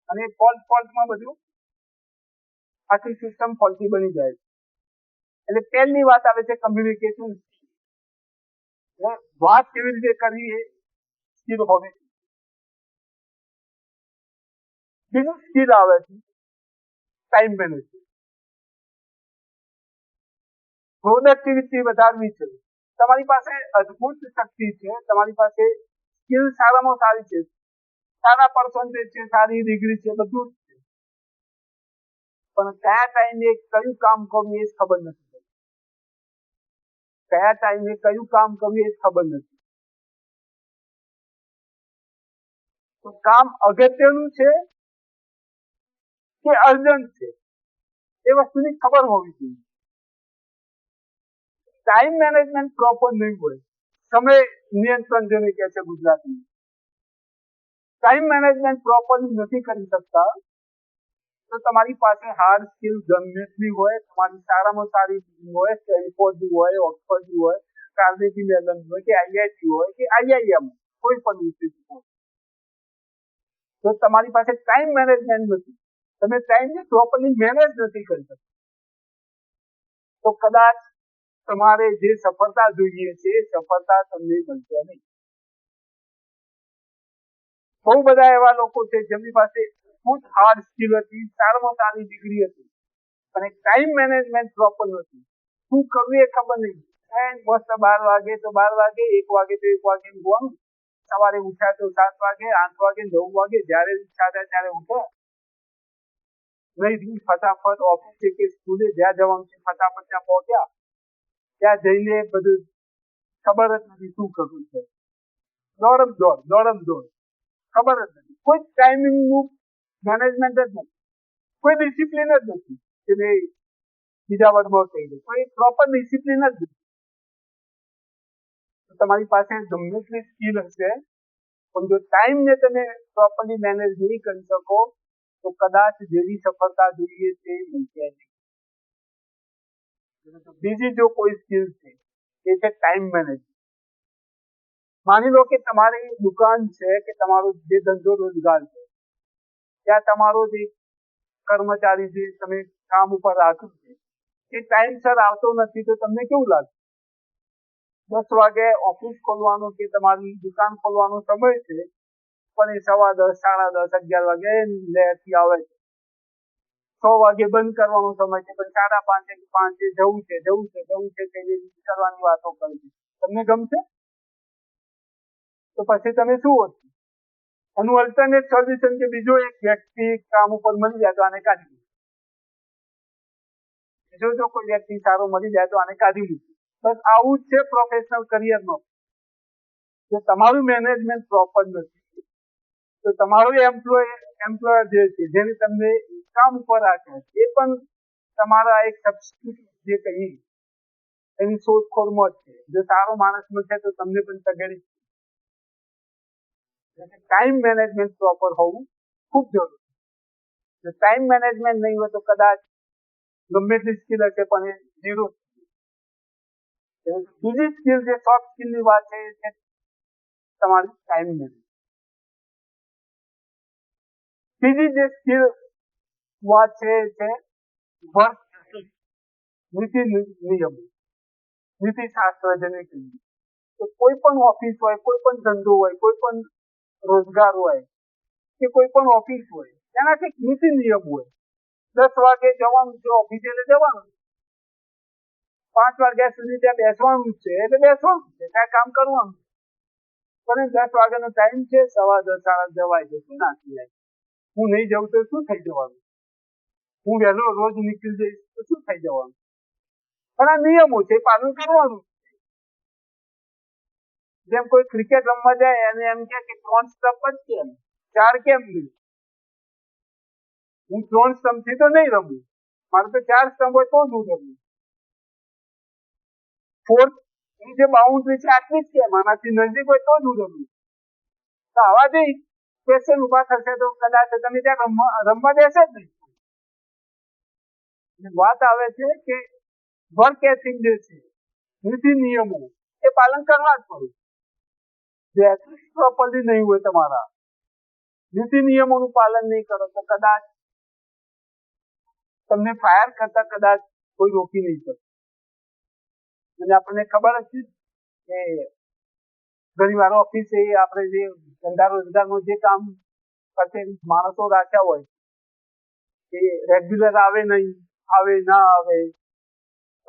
અને ફોલ્ટમાં બધું આખી સિસ્ટમ ફોલ્ટી બની જાય છે. એટલે પહેલી વાત આવે છે કમ્યુનિકેશન. વાત કેવી રીતે કરવી એ સ્કિલ હોવી. બીજું સ્કિલ આવે છે ટાઈમ મેનેજમેન્ટ. પ્રોડક્ટિવિટી વધારવી છે. તમારી પાસે અદ્ભુત શક્તિ છે, તમારી પાસે સ્કિલ સારામાં સારી છે, સારા પર્સન્ટેજ છે, સારી ડિગ્રી છે, બધું જ છે, પણ કયા ટાઈમે કયું કામ કરવું એ જ ખબર નથી, કયા ટાઈમે કયું કામ કરવું એ જ ખબર નથી. તો કામ અગત્યનું છે કે અર્જન્ટ છે એ વસ્તુની ખબર હોવી જોઈએ. ટાઈમ મેનેજમેન્ટ પ્રોપર નહીં હોય, સમય નિયંત્રણ જેને કહે છે ગુજરાતીમાં, ટાઈમ મેનેજમેન્ટ પ્રોપરલી નથી કરી શકતા તો તમારી પાસે હાર્ડ સ્કિલ ગમે તેટલી હોય, તમારી સારામાં સારી હોય, સ્ટેનફોર્ડ હોય, ઓક્સફર્ડ હોય, કાર્નેગી મેલન હોય કે આઈઆઈટી હોય કે આઈઆઈએમ કોઈ પણ ઇન્સ્ટિટ્યૂટ હોય, તો તમારી પાસે ટાઈમ મેનેજમેન્ટ નથી, તમે ટાઈમને પ્રોપરલી મેનેજ નથી કરી શકતા, તો કદાચ તમારે જે સફળતા જોઈએ છે એ સફળતા તમને મળશે નહીં. બહુ બધા એવા લોકો છે જેમની પાસે ખૂબ હાર્ડ સ્કિલ હતી, સારામાં સારી ડિગ્રી હતી, અને ટાઈમ મેનેજમેન્ટ પ્રોપર નથી, શું કરવું એ ખબર નહીં. મસ્ત 12 વાગે તો 12 વાગે, 1 વાગે તો 1 વાગે ઊંઘવાનું, સવારે ઉઠ્યા તો 7 વાગે, 8 વાગે, 9 વાગે, જ્યારે ઈચ્છા થાય ત્યારે ઉઠ્યા, નહીં ફટાફટ ઓફિસે કે સ્કૂલે જ્યાં જવાનું છે ફટાફટ ત્યાં પહોંચ્યા, ત્યાં જઈને બધું ખબર જ નથી શું કરવું છે, દોડમ દોડ, ખબર જ નથી, કોઈ ટાઈમિંગ નું મેનેજમેન્ટ જ નથી, કોઈ ડિસિપ્લિન જ નથી, કે બીજા વર્ગમાં કહી દે કોઈ પ્રોપર ડિસિપ્લિન જ નથી. તમારી પાસે ગમે તેટલી સ્કિલ હશે પણ જો ટાઈમને તમે પ્રોપરલી મેનેજ નહીં કરી શકો તો કદાચ જેવી સફળતા જોઈએ તે મળશે નહીં. બીજી જો કોઈ સ્કિલ છે એ છે ટાઈમ મેનેજમેન્ટ. માની લો કે તમારી દુકાન છે કે તમારો જે ધંધો રોજગાર છે, ત્યાં તમારો જે કર્મચારી જે તમે કામ ઉપર રાખ્યું છે એ ટાઈમસર આવતો નથી તો તમને કેવું લાગે? 10 વાગે ઓફિસ ખોલવાનો કે તમારી દુકાન ખોલવાનો સમય છે પણ એ 10:15, 10:30, 11 વાગે લેટથી આવે છે. 6 વાગે બંધ કરવાનો સમય છે પણ 4:30, 5 જવું છે કરવાની વાતો કરે છે. તમને ગમશે? તો પછી તમે શું હોત? એનું અલ્ટરનેટ સોલ્યુશન કે બીજો એક વ્યક્તિ કામ ઉપર મળી જાય તો આને કાઢી મૂકે, બીજો જો કોઈ વ્યક્તિ સારો મળી જાય તો આને કાઢી મૂકે. બસ આવું જ છે પ્રોફેશનલ કરિયરમાં. જો તમારું મેનેજમેન્ટ પ્રોપર નથી તો તમારું એમ્પ્લોયર જે છે જેને તમને કામ ઉપર રાખ્યા એ પણ તમારા એક સબસ્ટિટ્યુટ જે કહીએ એની શોધખોળમાં જ છે. જો સારો માણસ મળશે તો તમને પણ તગેડી. ટાઈમ મેનેજમેન્ટ પ્રોપર હોવું ખૂબ જરૂરી છે. ટાઈમ મેનેજમેન્ટ નહીં હોય તો કદાચ ગમે તેટલી સ્કિલ હશે પણ એ ઝીરો. બીજી સ્કિલ જે સોફ્ટ સ્કિલની વાત છે એ છે તમારી ટાઈમ મેનેજમેન્ટ. બીજી જે સ્કિલ વાત છે એ છે વર્ક એથિક, નીતિ નિયમો, નીતિશાસ્ત્ર જેને કહીએ. તો કોઈ પણ ઓફિસ હોય, કોઈ પણ ધંધો હોય, કોઈ પણ રોજગાર હોય કે કોઈ પણ ઓફિસ હોય તેના કંઈક નીતિ નિયમ હોય. 10 વાગે જવાનું છે ઓફિસે એટલે જવાનું, 5 વાગ્યા સુધી ત્યાં બેસવાનું છે એટલે બેસવાનું છે, ત્યાં કામ કરવાનું. પણ 10 વાગ્યાનો ટાઈમ છે, 10:15, 10:30 જવાય છે, શું ના થાય? હું નહીં જઉં તો શું થઈ જવાનું? હું વહેલો રોજ નીકળી જઈશ તો શું થઈ જવાનું? પણ આ નિયમો છે, પાલન કરવાનું. જેમ કોઈ ક્રિકેટ રમવા જાય અને એમ કે 3 સ્ટમ્પ જ કેમ, 4 કેમ નહીં? હું 3 સ્ટમ્પથી તો નહીં રમું, મારે તો 4 સ્ટમ્પ હોય તો જ હું રમું. 4 ની જે બાઉન્ડ્રી છે આટલી જ કેમ, આનાથી નજીક હોય તો જ હું રમું. તો આવા જે ક્વેશ્ચન ઉભા થશે તો કદાચ તમે ત્યાં રમવા દેશે જ નહીં. વાત આવે છે કે વર્ક એથિક જે છે, નીતિ નિયમો એ પાલન કરવા જ પડે. જે એથિક્સ પ્રોપરલી નહીં હોય તમારા, નીતિ નિયમોનું પાલન નહીં કરો તો કદાચ તમને ફાયર કરતા કદાચ કોઈ રોકી નહીં શકે. અને આપણને ખબર જ છે કે ઘણી વાર ઓફિસે આપણે જે ધંધા રોજગારનું જે કામ કરતે માણસો રાખ્યા હોય એ રેગ્યુલર આવે નહીં, આવે ના આવે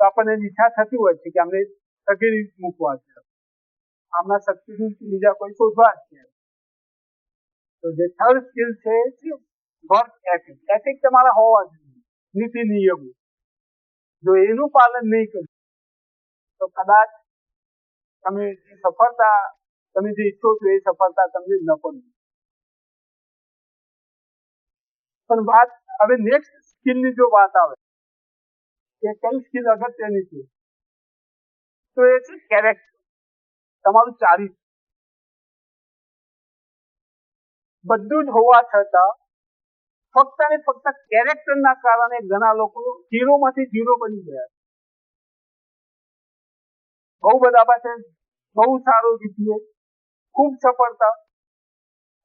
તો આપણને ઈચ્છા થતી હોય છે કે અમને તગેડી મૂકવા છે. આમના શક્તિથી બીજા કોઈ શોધવા જ છે. તો જે થર્ડ સ્કિલ છે વર્ક એથિક. એથિક તમારા હોવા જોઈએ, નીતિ નિયમો. જો એનું પાલન નહીં કર્યું તો કદાચ તમે સફળતા, તમે જે ઈચ્છો છો એ સફળતા તમને ન પણ. પણ વાત હવે નેક્સ્ટ સ્કિલની જો વાત આવે કે કઈ સ્કિલ અગત્યની છે, તો એ છે કેરેક્ટર, તમારું ચારિત્ર. બધું જ હોવા છતાં ફક્ત ને ફક્ત કેરેક્ટરના કારણે ઘણા લોકો હીરોમાંથી ઝીરો બની ગયા. બહુ બધા પાસે બહુ સારું જીતીએ, ખૂબ સફળતા,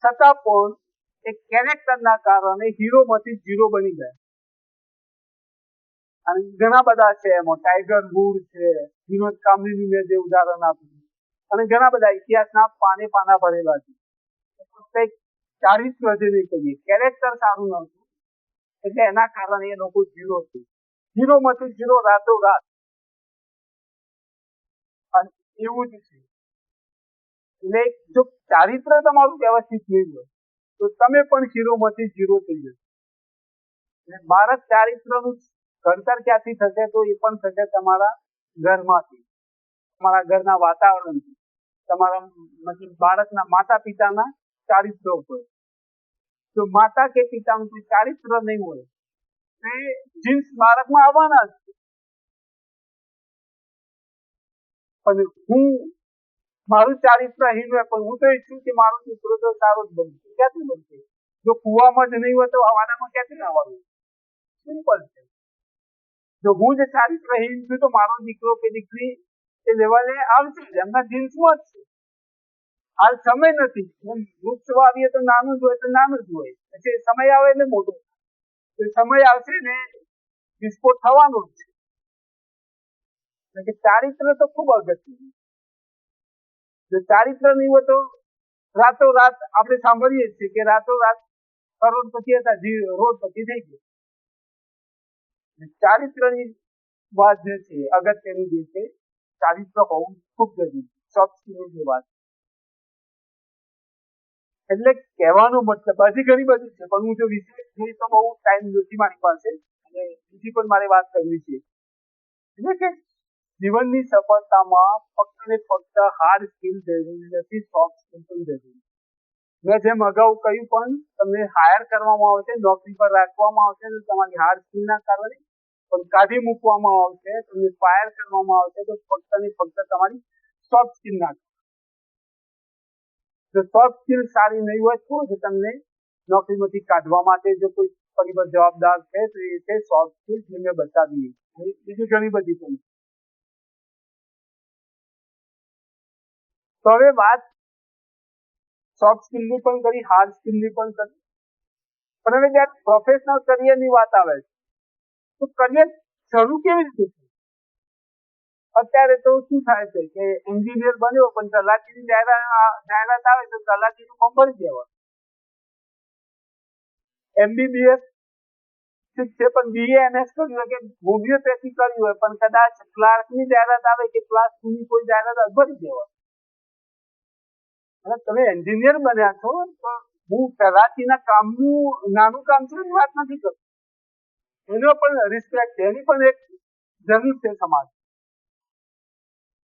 છતાં પણ એ કેરેક્ટરના કારણે હીરોમાંથી ઝીરો બની ગયા. અને ઘણા બધા છે એમાં, ટાઈગર વુડ છે, વિનોદ કામલીનું મેં જે ઉદાહરણ આપ્યું, અને ઘણા બધા ઇતિહાસના પાને પાના ભરેલા છે. કંઈક ચારિત્ર જેને કહીએ, કેરેક્ટર સારું નહોતું એટલે એના કારણે એ લોકો ઝીરો છે. ઝીરોમાંથી ઝીરો રાતોરાત. અને એવું જ છે. એટલે જો ચારિત્ર તમારું વ્યવસ્થિત નહીં હોય તો તમે પણ ઝીરોમાંથી ઝીરો થઈ જશો. બાળક ચારિત્રનું ઘડતર ક્યાંથી થશે? તો એ પણ થશે તમારા ઘરમાંથી, તમારા ઘરના વાતાવરણથી, તમારા મતલબ બાળકના માતા પિતાના ચારિત્ર ઉપર. જો માતા કે પિતાનું કોઈ ચારિત્ર નહીં હોય તો એ જીન્સ બાળકમાં આવવાના જ. પણ હું મારું ચારિત્રહીન હોય પણ હું તો ઈચ્છું કે મારો દીકરો તો સારો જ બનશે. ક્યાંથી બનશે? જો કુવામાં જ નહીં હોય તો હવાડામાં ક્યાંથી આવવાનું? સિમ્પલ છે. જો હું જ ચારિત્રહીન છું તો મારો દીકરો કે દીકરી એ લેવલે આવશે જ, એમના જીન્સમાં જ છે. હાલ સમય નથી. વૃક્ષ વાવીએ તો નાનું જ હોય તો નાનું જ હોય, પછી સમય આવે એટલે મોટું. સમય આવશે ને વિસ્ફોટ થવાનો જ છે. ચારિત્ર તો ખૂબ અગત્યનું. જો ચારિત્ર નહીં હોય તો રાતોરાત આપણે સાંભળીએ છીએ કે રાતોરાત કરોડપતિ હતા, રોડપતિ થઈ ગયો. ચારિત્રની વાત જે છે અગત્યની જે છે, ચારિત્ર હોવું ખૂબ જરૂરી. સોફ્ટ સ્કિલની વાત એટલે કહેવાનો મતલબ હજી ઘણી બધી છે, પણ હું જો વિશેષ જોઈ તો બહુ ટાઈમ નથી મારી પાસે, અને બીજી પણ મારે વાત કરવી છે. એટલે કે જીવનની સફળતામાં ફક્ત ને ફક્ત હાર્ડ સ્કિલ જરૂરી નથી, સોફ્ટ સ્કિલ પણ જરૂરી. મેં જેમ અગાઉ કહ્યું, પણ તમને હાયર કરવામાં આવશે, નોકરી પર રાખવામાં આવશે તો તમારી હાર્ડ સ્કિલના કારણે, પણ કાઢી મૂકવામાં આવશે, તમને ફાયર કરવામાં આવશે તો ફક્ત ને ફક્ત તમારી સોફ્ટ સ્કિલના. જો સોફ્ટ સ્કિલ સારી નહીં હોય તો જ તમને નોકરીમાંથી કાઢવા માટે જો કોઈ પરિબળ જવાબદાર છે તો એ છે સોફ્ટ સ્કિલ, જે મેં બતાવી. બીજી ઘણી બધી પણ. તો હવે વાત સોફ્ટ સ્કિલની પણ કરી, હાર્ડ સ્કિલની પણ કરી, પણ હવે જ્યારે પ્રોફેશનલ કરિયરની વાત આવે તો કરિયર શરૂ કેવી રીતે છે? અત્યારે તો શું થાય છે કે એન્જિનિયર બન્યો પણ તલાટીની જાહેરાત આવે તો તલાટીનું ફોર્મ ભરી દેવાનું. MBBS ઠીક છે, પણ BA-MS કર્યું કે હોમિયોપેથી કર્યું હોય પણ કદાચ ક્લાર્કની જાહેરાત આવે કે ક્લાસ 2 ની કોઈ જાહેરાત ભરી દેવાનું. અને તમે એન્જિનિયર બન્યા છો તો હું તલાટીના કામનું નાનું કામ છે એની વાત નથી કરતો. એનો પણ રિસ્પેક્ટ છે, એની પણ એક જરૂર છે સમાજ.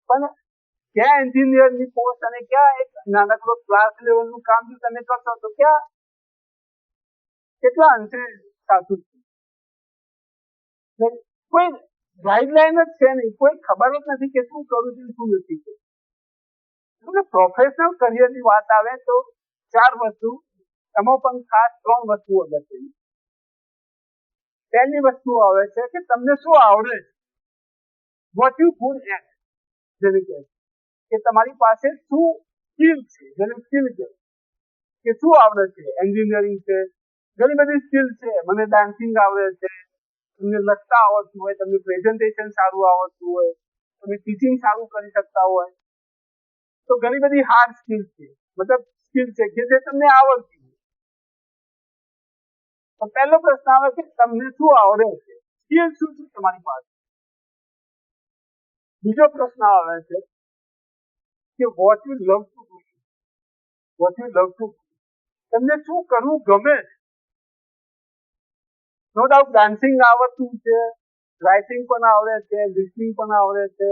પણ ક્યાં એન્જિનિયરની પોસ્ટ અને ક્યાં એક નાનકડો ક્લાસ લેવલનું કામ જો તમે કરશો તો ક્યાં કેટલા અંશે સાચું છે? કોઈ ગાઈડલાઈન જ છે નહીં, કોઈ ખબર જ નથી કે શું કરું છું શું નથી કરું. એટલે પ્રોફેશનલ કરિયરની વાત આવે તો 4 વસ્તુ, એમાં પણ ખાસ 3 વસ્તુ અગત્યની. પહેલી વસ્તુ આવે છે કે તમને શું આવડે છે, વોટ યુ ગુડ એટ. જેને કહે કે તમારી પાસે શું સ્કિલ છે, જેને સ્કિલ કહે કે શું આવડે છે. એન્જિનિયરિંગ છે, ઘણી બધી સ્કિલ છે. મને ડાન્સિંગ આવડે છે, તમને લખતા આવડતું હોય, તમને પ્રેઝન્ટેશન સારું આવડતું હોય, તમે ટીચિંગ સારું કરી શકતા હોય, તો ઘણી બધી હાર્ડ સ્કિલ છે, મતલબ સ્કિલ છે કે જે તમને આવડતી હોય. તો પહેલો પ્રશ્ન આવે કે તમને શું આવડે છે, સ્કિલ શું છે તમારી પાસે. બીજો પ્રશ્ન આવે છે કે what you love to do, what you love to, તમને શું કરવું ગમે. નો ડાઉટ ડાન્સિંગ આવડતું છે, રાઇટિંગ પણ આવડે છે, લિસનિંગ પણ આવડે છે,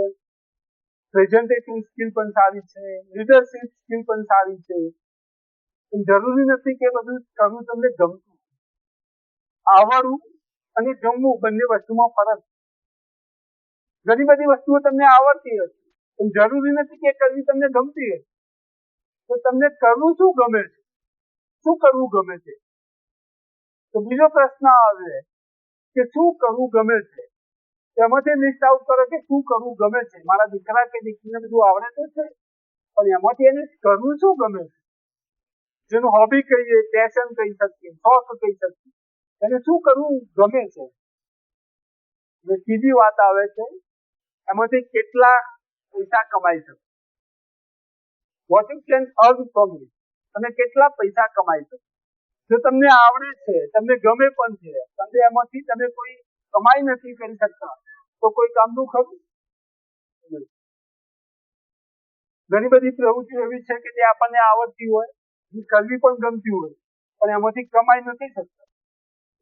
પ્રેઝન્ટેશન સ્કિલ પણ સારી છે, લીડરશિપ સ્કિલ પણ સારી છે. જરૂરી નથી કે બધું કરવું તમને ગમતું. આવડવું અને ગમવું બંને વસ્તુમાં ફરક. ઘણી બધી વસ્તુઓ તમને આવડતી હશે પણ જરૂરી નથી કે કરવી તમને ગમતી હશે. તો તમને કરવું શું ગમે છે, શું કરવું ગમે છે. તો બીજો પ્રશ્ન આવે કે શું કરવું ગમે છે. એમાંથી લિસ્ટ આઉટ કરો કે શું કરવું ગમે છે. મારા દીકરા કે દીકરીને બધું આવડે તો છે પણ એમાંથી એને કરવું શું ગમે છે. જેનું હોબી કહીએ, પેશન કહી શકીએ, શોખ કહી શકીએ, એને શું કરવું ગમે છે. અને ત્રીજી વાત આવે છે એમાંથી કેટલા પૈસા કમાઈ શકે. What you can earn from it, અને કેટલા પૈસા કમાઈ શકે. જો તમને આવડે છે, તમને ગમે પણ છે, તમને એમાંથી તમે કોઈ કમાઈ નથી કરી શકતા તો કોઈ કામનું ખરું. ઘણી બધી પ્રવૃત્તિઓ એવી છે કે જે આપણને આવડતી હોય, કરવી પણ ગમતી હોય પણ એમાંથી કમાઈ નથી શકતા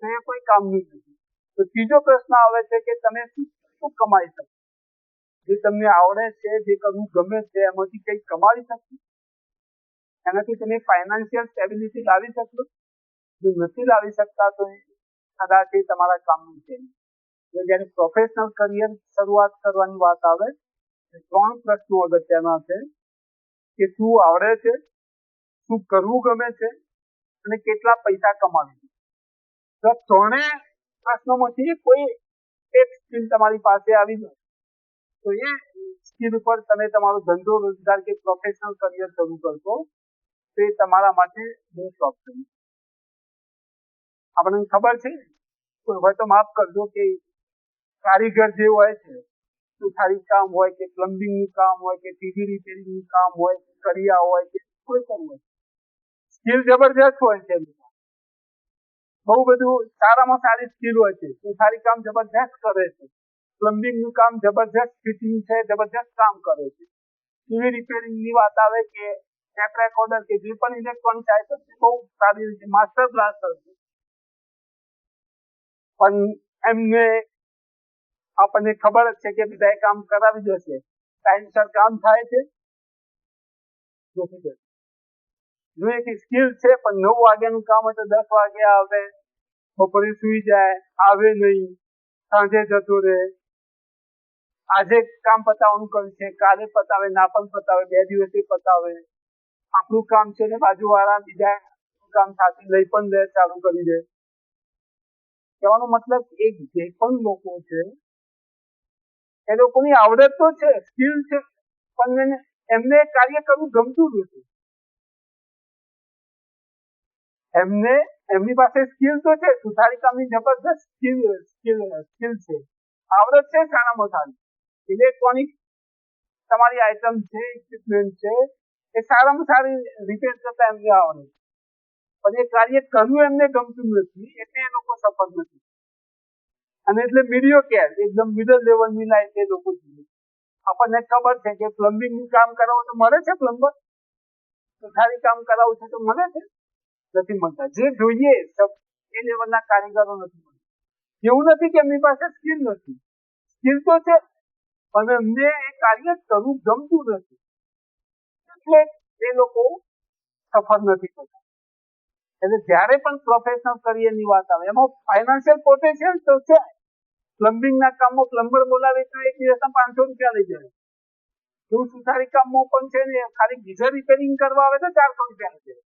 તો એ કોઈ કામનું નથી. તો ત્રીજો પ્રશ્ન આવે છે કે તમે શું કમાઈ શકો. જે તમને આવડે છે, જે કરવું ગમે છે, એમાંથી કંઈક કમાવી શકશો. એનાથી તમે ફાઇનાન્શિયલ સ્ટેબિલિટી લાવી શકશો. જો નથી લાવી શકતા તો કદાચ એ તમારા કામનું છે. જ્યારે પ્રોફેશનલ કરિયર શરૂઆત કરવાની વાત આવે ત્રણ પ્રશ્નો અગત્યના છે કે શું આવડે છે, શું કરવું ગમે છે અને કેટલા પૈસા કમાવી. તો ત્રણેય પ્રશ્નોમાંથી કોઈ એક સ્કિલ તમારી પાસે આવી જાય તો એ સ્કિલ ઉપર તમે તમારો ધંધો રોજગાર કે પ્રોફેશનલ કરિયર શરૂ કરશો તો એ તમારા માટે બેસ્ટ ઓપ્શન. આપણને ખબર છે કોઈ હોય તો માફ કરજો કે કારીગર જે હોય છે, સુથારી કામ હોય કે પ્લમ્બિંગનું કામ હોય કે ટીવી રિપેરિંગનું કામ હોય, કરિયા હોય કે કોઈ પણ હોય, સ્કિલ જબરજસ્ત હોય છે. બહુ બધું સારામાં સારી સ્કિલ હોય છે. સુથારી કામ જબરજસ્ત કરે છે, પ્લમ્બિંગનું કામ જબરજસ્ત ફિટિંગ છે, જબરજસ્ત કામ કરે છે. ટીવી રિપેરિંગની વાત આવે કે ટેપ રેકોર્ડર કે જે પણ ઇલેક્ટ્રોનિક આઇટમ છે બહુ સારી રીતે માસ્ટર ક્લાસ કરશે. પણ એમને આપણને ખબર જ છે કે બધા કામ કરાવી દેશે, ટાઈમસર કામ થાય છે. જો એક સ્કિલ છે પણ 9 વાગ્યાનું કામ હોય તો 10 વાગે આવે, બપોરે સુઈ જાય, આવે નહીં, સાંજે જતો રહે. આજે કામ પતાવવાનું કર્યું છે, કાલે પતાવે, ના પણ પતાવે, 2 દિવસે પતાવે. આપણું કામ છે ને બાજુવાળા બીજા કામ સાથે લઈ પણ દે, ચાલુ કરી દે. કહેવાનો મતલબ એક જે પણ લોકો છે એ લોકોની આવડત તો છે, સ્કિલ છે પણ એમને કાર્ય કરવું ગમતું નથી. એમની પાસે સ્કિલ તો છે, સુથારી કામની જબરદસ્ત સ્કિલ છે, આવડત છે સારામાં સારી. ઇલેક્ટ્રોનિક તમારી આઈટમ છે, ઇક્વિપમેન્ટ છે એ સારામાં સારી રિપેર કરતા એમને આવડે પણ એ કાર્ય કરવું એમને ગમતું નથી એટલે એ લોકો સફળ નથી. અને એટલે મીડિયોકેર એકદમ મિડલ લેવલની લાઈફ એ લોકો જોઈએ. આપણને ખબર છે કે પ્લમ્બિંગનું કામ કરાવો તો મળે છે, પ્લમ્બર સુથારી કામ કરાવવું છે તો મળે છે, નથી મળતા. જે જોઈએ એ લેવલના કારીગરો નથી મળતા. એવું નથી કે એમની પાસે સ્કિલ નથી, સ્કિલ તો છે પણ એમને એ કાર્ય કરવું ગમતું નથી એટલે એ લોકો સફળ નથી થતા. એટલે જ્યારે પણ પ્રોફેશનલ કરિયરની વાત આવે એમાં ફાઇનાન્શિયલ પોટેન્શિયલ તો છે. પ્લમ્બિંગના કામમાં પ્લમ્બર બોલાવે તો એક દિવસના 500 રૂપિયા લઈ જાય. એવું સુથારી કામમાં પણ છે ને, ખાલી ગીઝર રિપેરિંગ કરવા આવે તો 400 રૂપિયા લઈ જાય.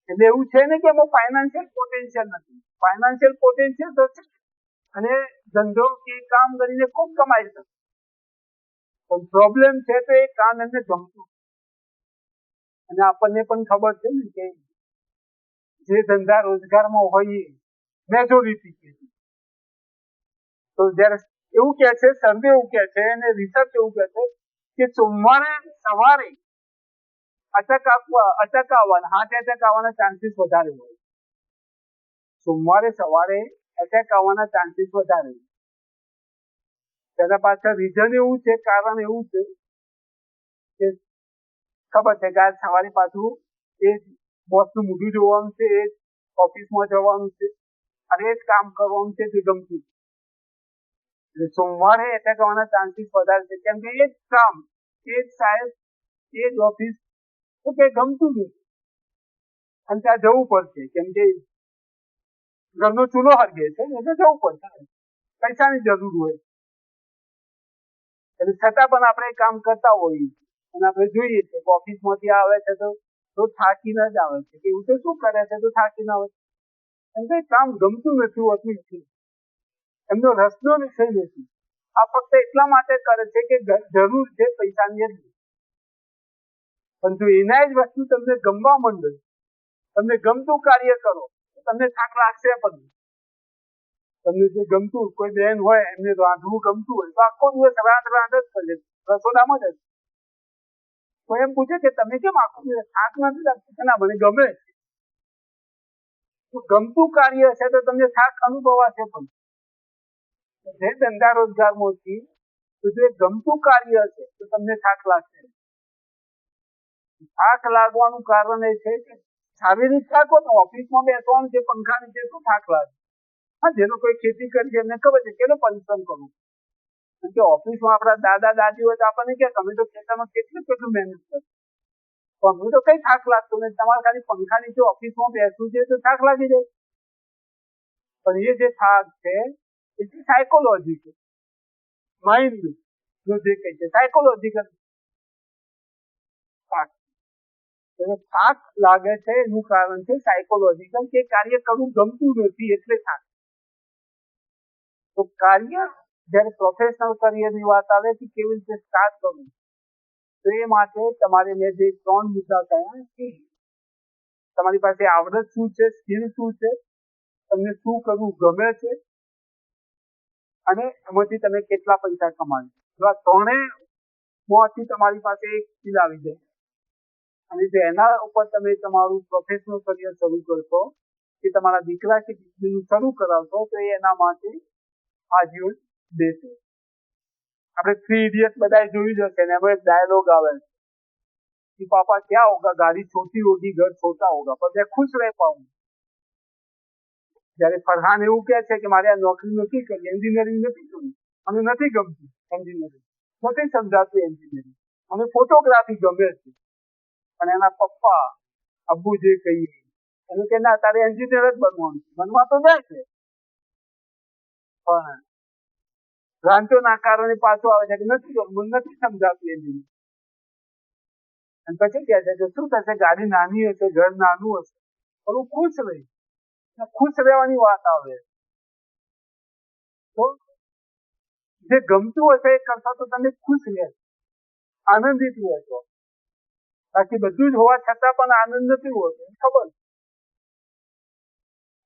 એટલે એવું છે ને કે એમાં ફાઇનાન્શિયલ પોટેન્શિયલ નથી. ફાઇનાન્શિયલ પોટેન્શિયલ તો છે અને ધંધો કે કામ કરીને ખૂબ કમાઈ શકે પણ પ્રોબ્લેમ છે તો એ કામ એમને ગમતું. અને આપણને પણ ખબર છે ને કે જે ધંધા રોજગારમાં હોય મેજોરિટી છે. તો જયારે એવું કે છે, સર્વે એવું કે છે અને રિસર્ચ એવું કે છે કે સોમવારે સવારે અટક આવવાના, હાર્ટ એટેક આવવાના ચાન્સીસ વધારે હોય. સોમવારે સવારે એટેક આવવાના ચાન્સીસ વધારે હોય. તેના પાછળ રીઝન એવું છે, કારણ એવું છે કે ખબર છે કે આજ સવારે પાછું એ બોસનું મોઢું જોવાનું છે, એ ઓફિસમાં જવાનું છે અને એ જ કામ કરવાનું છે જે ગમતું. એટલે સોમવારે એટેક આવવાના ચાન્સીસ વધારે છે, કેમ કે એ જ કામ, એ જ સાહેબ, એ જ ઓફિસ તો કે ગમતું નથી અને ત્યાં જવું પડશે, કેમ કે ઘરનો ચૂલો હરગે છે એટલે જવું પડશે, પૈસાની જરૂર હોય એટલે છતાં પણ આપણે કામ કરતા હોઈએ અને આપણે જોઈએ છે કે ઓફિસમાંથી આવે છે તો થાકીને જ આવે છે, કે એવું તો શું કરે છે તો થાકીને આવે છે, કેમ કે કામ ગમતું નથી હોતું, એમનો રસનો વિષય નથી. આ ફક્ત એટલા માટે કરે છે કે જરૂર છે પૈસાની જ, પણ જો એના જ વસ્તુ તમને ગમવા માંડે, તમને ગમતું કાર્ય કરો, તમને થાક લાગશે પણ. તમને જે ગમતું, કોઈ બહેન હોય એમને રાંધવું ગમતું હોય તો આખો દિવસ રાંધ જ કરે, રસોડામાં જ. તો એમ પૂછે કે તમે કેમ આખો દિવસ થાક નથી લાગતો? ના, મને ગમે. તો ગમતું કાર્ય હશે તો તમને થાક અનુભવાશે પણ. જે ધંધા રોજગારમાંથી તો જે ગમતું કાર્ય હશે તો તમને થાક લાગશે. થાક લાગવાનું કારણ એ છે કે શારીરિક થાક હોય તો ઓફિસમાં બેસવાનું છે, પંખા નીચે શું થાક લાગે? હા, જેનો કોઈ ખેતી કરી છે એમને ખબર છે કેટલો પરિશ્રમ કરવું, કે ઓફિસમાં આપણા દાદા દાદી હોય તો આપણને કે તમે તો ખેતરમાં કેટલું મહેનત કરો, પણ હું તો કઈ થાક લાગતો નથી, તમારે ખાલી પંખા નીચે ઓફિસમાં બેસવું છે તો થાક લાગી જાય. પણ એ જે થાક છે એ સાયકોલોજી છે, માઇન્ડ નું જે કઈ છે સાયકોલોજીકલ થાક. થાક લાગે છે એનું કારણ છે સાયકોલોજીકલ, કે કાર્ય કરવું ગમતું નથી એટલે થાક. તો કાર્ય જયારે પ્રોફેશનલ કરિયરની વાત આવે કે કેવી રીતે સ્ટાર્ટ કરવું, તો એ માટે તમારે મેં જે 3 મુદ્દા કહ્યા કે તમારી પાસે આવડત શું છે, સ્કિલ શું છે, તમને શું કરવું ગમે છે અને એમાંથી તમે કેટલા પૈસા કમાવો. જો આ ત્રણેયમાંથી તમારી પાસે એક સ્કિલ આવી જાય અને જો એના ઉપર તમે તમારું પ્રોફેશનલ કરિયર શરૂ કરશો કે તમારા દીકરા કે દીકરીનું શરૂ કરાવશો તો એના માટે આજીવન દેશે. આપણે 3 ઇડિયટ બધા જોયું જશે ને એમાં એક ડાયલોગ આવે कि पापा क्या होगा, गाड़ी छोटी होगी, घर छोटा होगा, पर मैं खुश रह पाऊंगा. જયારે ફરહાન એવું કહે છે કે મારે આ નોકરી નથી કરવી, એન્જિનિયરિંગ નથી કરવી, મને નથી ગમતું એન્જિનિયરિંગ, નથી સમજાતું એન્જિનિયરિંગ, મને ફોટોગ્રાફી ગમે છે, પણ એના પપ્પા અબ્બુ જે કહીએ એનું કે ના તારે એન્જિનિયર જ બનવાનું, બનવા તો જાય છે પણ ભ્રાંતિઓના કારણે પાછો આવે છે કે નથી કરવું, મને નથી સમજાતું એન્જિનિયર. અને પછી કહે છે કે શું થશે, ગાડી નાની હશે, ઘર નાનું હશે, પણ હું ખુશ રહીશ. ખુશ રહેવાની વાત આવે તો જે ગમતું હશે એ કરશો તો તમે ખુશ રહેશો, આનંદિત રહેશો. બાકી બધું જ હોવા છતાં પણ આનંદ નથી હોતો, ખબર?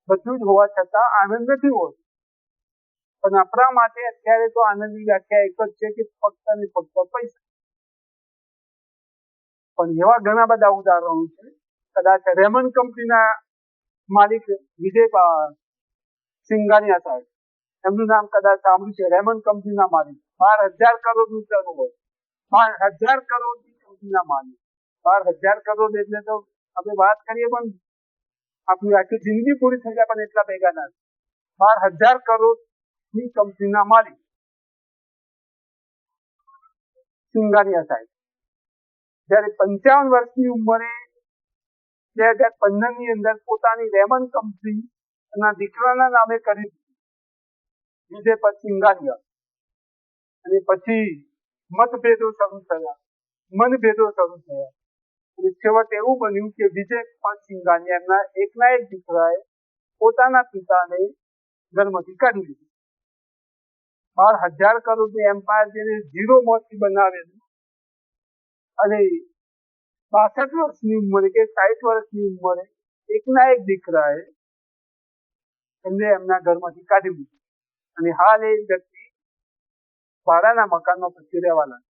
બધું જ હોવા છતાં આનંદ નથી હોતો. પણ આપણા માટે અત્યારે તો આનંદની વ્યાખ્યા એક જ છે કે ફક્ત ને ફક્ત પૈસા. પણ એવા ઘણા બધા ઉદાહરણો છે, કદાચ રેમન કંપનીના માલિક વિજય સિંઘાનિયા સાહેબ, એમનું નામ કદાચ સાંભળ્યું છે. રેમન કંપનીના માલિક, 12,000 કરોડનું ટર્નઓવર, 12,000 કરોડની કંપનીના માલિક. 12,000 કરોડ એટલે તો આપણે વાત કરીએ પણ આપણી આખી જિંદગી પૂરી થઈ જાય પણ એટલા ભેગા ના. 12,000 કરોડની કંપનીના માલિક સિંઘાનિયા સાહેબ જયારે 55 વર્ષની ઉંમરે 2015 ની અંદર પોતાની રેમન કંપની એના દીકરાના નામે કરી વિજય સિંઘાનિયા. અને પછી મતભેદો શરૂ થયા, મનભેદો શરૂ થયા અને છેવટે એવું બન્યું કે વિજય સિંઘાનિયા એમના એકના એક દીકરાએ પોતાના પિતાને ઘરમાંથી કાઢી દીધું. 12,000 કરોડની એમ્પાયર જેને ઝીરોમાંથી બનાવેલું અને 62 વર્ષની ઉંમરે કે 60 વર્ષની ઉંમરે એકના એક દીકરાએ એમને એમના ઘરમાંથી કાઢી દીધું અને હાલ એ વ્યક્તિ ભાડાના મકાનમાં પછી રહેવા લાગ્યા.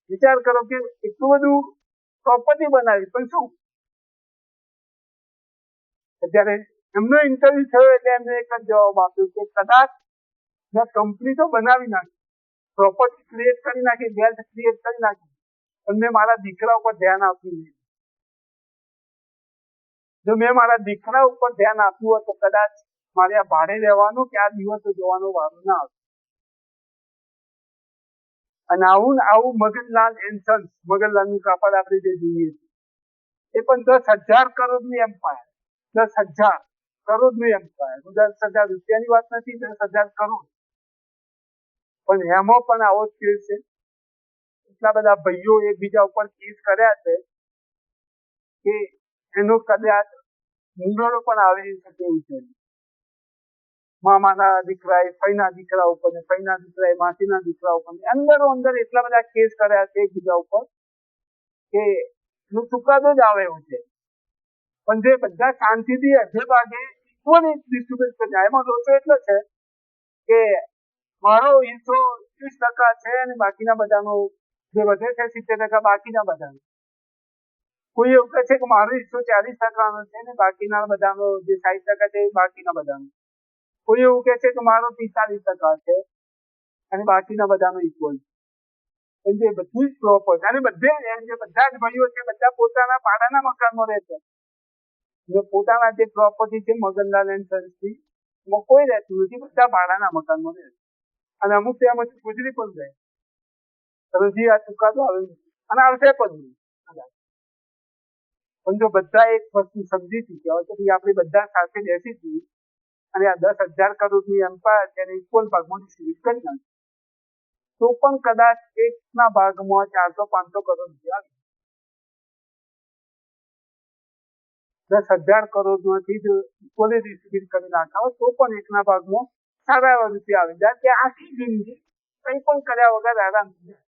વિચાર કરો કે એટલું બધું પ્રોપર્ટી બનાવી પણ શું. અત્યારે એમનો ઇન્ટરવ્યુ થયો એટલે એમને એક જ જવાબ આપ્યો કે કદાચ મેં કંપની તો બનાવી નાખી, પ્રોપર્ટી ક્રિએટ કરી નાખી, વેલ્થ ક્રિએટ કરી નાખી, પણ મેં મારા દીકરા ઉપર ધ્યાન આપ્યું નહીં. જો મેં મારા દીકરા ઉપર ધ્યાન આપ્યું હોત તો કદાચ મારે આ ભાડે રહેવાનું કે આ દિવસો જોવાનો વારો ના આવે. અને આવું મગનલાલ એન્ડ સન્સ, મગનલાલનું કાપડ આપણે જે જોઈએ એ પણ 10,000 કરોડની એમ્પાયર, 10,000 કરોડનું એમ્પાયર. 10,000 રૂપિયાની વાત નથી, 10,000 કરોડ. પણ એમાં પણ આવો જ કેસ છે. એટલા બધા ભાઈઓ એકબીજા ઉપર કેસ કર્યા છે કે એનો કદાચ નિર્ણયો પણ આવી શકે એવું છે. મામાના દીકરાએ ફઈના દીકરા ઉપર, ફઈના દીકરાએ માસીના દીકરા ઉપર, અંદર એટલા બધા કેસ કર્યા છે એકબીજા ઉપર કે ચુકાદો જ આવે એવું છે. પણ જે બધા શાંતિથી અડધે ભાગે ઇક્વલી ડિસ્ટ્રીબ્યુટ કરી જાય. એમાં દોષો એટલો છે કે મારો હિસ્સો 30% છે અને બાકીના બધાનો જે વધે છે 70% બાકીના બધાનો. કોઈ એવું કહે છે કે મારો હિસ્સો 40%નો છે ને બાકીના બધાનો જે 60% છે એ બાકીના બધાનો. કોઈ એવું કહે છે કે મારો 45% છે અને બાકીના બધાનો ઇક્વલ. જે બધી જ પ્રોપર્ટી અને બધા જ ભાઈઓ છે બધા પોતાના ભાડાના મકાનમાં રહે છે. પોતાના જે પ્રોપર્ટી છે મગનલાલ એન્ડ સન્સની એમાં કોઈ રહેતું નથી, બધા ભાડાના મકાનમાં રહે છે. અને અમુક તેમાંથી ગુજરી પણ જાય. હજી આ ચુકાદો આવે અને આવશે પણ નહીં. પણ જો બધા એક વસ્તુ સમજી ચૂક્યા હોય તો આપણે બધા સાથે બેસી છીએ અને આ 10,000 કરોડની એમ્પાયર તેને ઇક્વલ ભાગમાં ડિસ્ટ્રીબ્યુટ કરી નાખે તો પણ કદાચ એકના ભાગમાં 400-500 કરોડ રૂપિયા આવે. 10,000 કરોડમાંથી જો ઇક્વલી ડિસ્ટ્રીબ્યુટ કરી નાખ્યા હોય તો પણ એકના ભાગમાં સારા એવા રૂપિયા આવી જાય કે આખી જિંદગી કંઈ પણ કર્યા વગર આરામ થઈ જાય.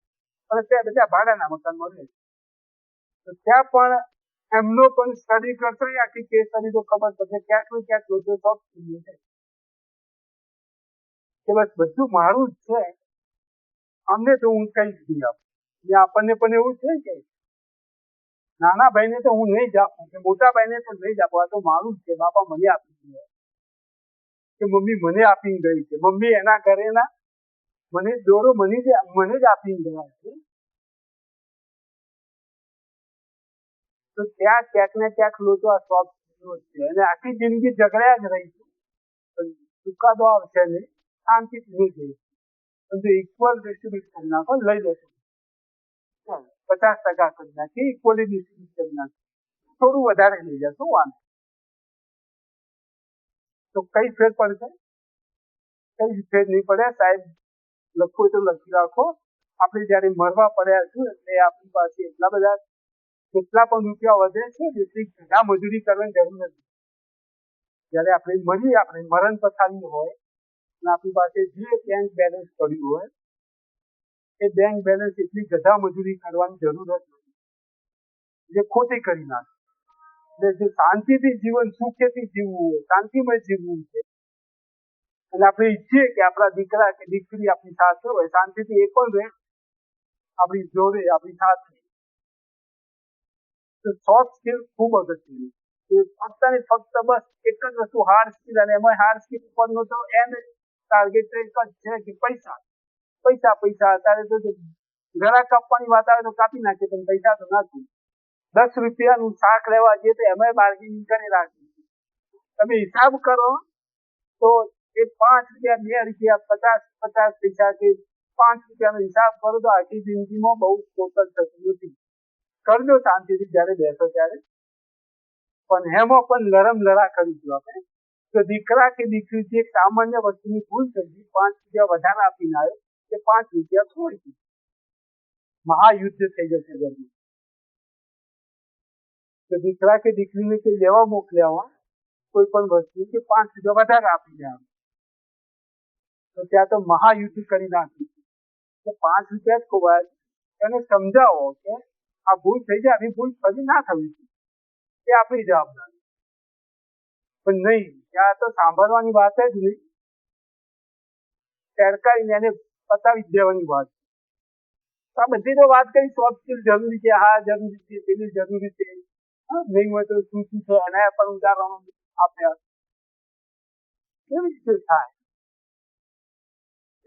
અને ત્યાં બધા ભાડાના મકાનમાં રહે. તો ત્યાં પણ એમનો પણ સ્ટડી કરશો આખી કેસ સ્ટડી તો ખબર પડશે ક્યાંક ને ક્યાંક લોકો શોખ થઈ છે કે બસ બધું મારું જ છે, અમને તો હું કઈ જ નહીં આપું. આપણને પણ એવું છે કે નાના ભાઈને તો હું નહીં જ આપું કે મોટા ભાઈને તો નહીં જ આપું, આ તો મારું જ છે. બાપા મને આપી દીધું કે મમ્મી મને આપીને ગઈ છે, મમ્મી એના ઘરેના મને દોરો મને જ આપીને ગયા છે. તો ત્યાં ક્યાંક ને ક્યાંક લોકો આ શોખ છે અને આખી જિંદગી ઝઘડ્યા જ રહીશું. ચુકાદો આવશે નહીં, શાંતિથી નહીં જઈશું. પણ જો ઇક્વલ ડિસ્ટ્રીબ્યુટ કરી નાખો, લઈ લેશો 50% કરી નાખી, ઇક્વલી ડિસ્ટ્રીબ્યુટ કરી નાખો, થોડું વધારે લઈ જાય શું વાંધો. તો કઈ ફેર પડશે? કઈ ફેર નહીં પડે. સાહેબ લખવું તો લખી રાખો. આપણે જયારે મરવા પડ્યા છું એટલે આપણી પાસે એટલા બધા જેટલા પણ રૂપિયા વધે છે એટલી ઘણા મજૂરી કરવાની જરૂર નથી. જયારે આપણે મળીએ, આપણે મરણ પથારી હોય અને આપણી પાસે જે બેંક બેલેન્સ પડ્યું હોય એ બેંક બેલેન્સ એટલી ગધા મજૂરી કરવાની જરૂર નથી જે ખોટી કરી નાખે. એટલે જે શાંતિથી જીવન સુખેથી જીવવું હોય, શાંતિમય જીવવું છે અને આપણે ઈચ્છીએ કે આપણા દીકરા કે દીકરી આપણી સાથે હોય, શાંતિથી એ પણ રહે આપણી જોડે, આપણી સાથે. તો સોફ્ટ સ્કિલ ખૂબ અગત્યની છે. ફક્ત ને ફક્ત બસ એક જ વસ્તુ હાર્ડ સ્કિલ, અને એમાં હાર્ડ સ્કિલ ઉપરનો તો એન્ડ ટાર્ગેટ એક જ છે કે પૈસા. અત્યારે તો ઘણા કાપવાની વાત આવે તો કાપી નાખે પણ પૈસા તો નાખી. 10 રૂપિયાનું શાક લેવા જઈએ તો એમાં બાર્ગેનિંગ કરી રાખી. તમે હિસાબ કરો તો એ 5 રૂપિયા, 2 રૂપિયા, 50 પૈસા કે 5 રૂપિયાનો હિસાબ કરો તો આખી જિંદગીમાં બહુ ટોટલ થતું નથી. કરજો શાંતિથી જયારે બેસો ત્યારે. પણ એમાં પણ લરમ લડા કરીશું આપણે. તો દીકરા કે દીકરીથી એક સામાન્ય વસ્તુની ભૂલ થઈ, 5 રૂપિયા વધારે આપીને આવ્યો કે 5 રૂપિયા છોડી. મહાયુદ્ધ થઈ જશે ઘરમાં. તો દીકરા કે દીકરીને કઈ લેવા મોકલ્યા કોઈ પણ વસ્તુ કે 5 રૂપિયા વધારે આપીને આવે તો ત્યાં તો મહાયુદ્ધ કરી નાખ્યું. તો 5 રૂપિયા જ ખોવાય. એને સમજાવો કે આ ભૂલ થઈ જાય, આવી ભૂલ ફરી ના થવી એ આપણી જવાબદારી. પણ નહીં, ત્યાં તો સાંભળવાની વાત જ નહીં, સરકારીને એને પતાવી દેવાની વાત. આ બધી તો વાત કરી સોફ્ટ સ્કિલ જરૂરી છે, હા જરૂરી છે, પેલી જરૂરી છે, નહીં હોય તો શું છે એના પણ ઉદાહરણો આપ્યા. કેવી રીતે થાય?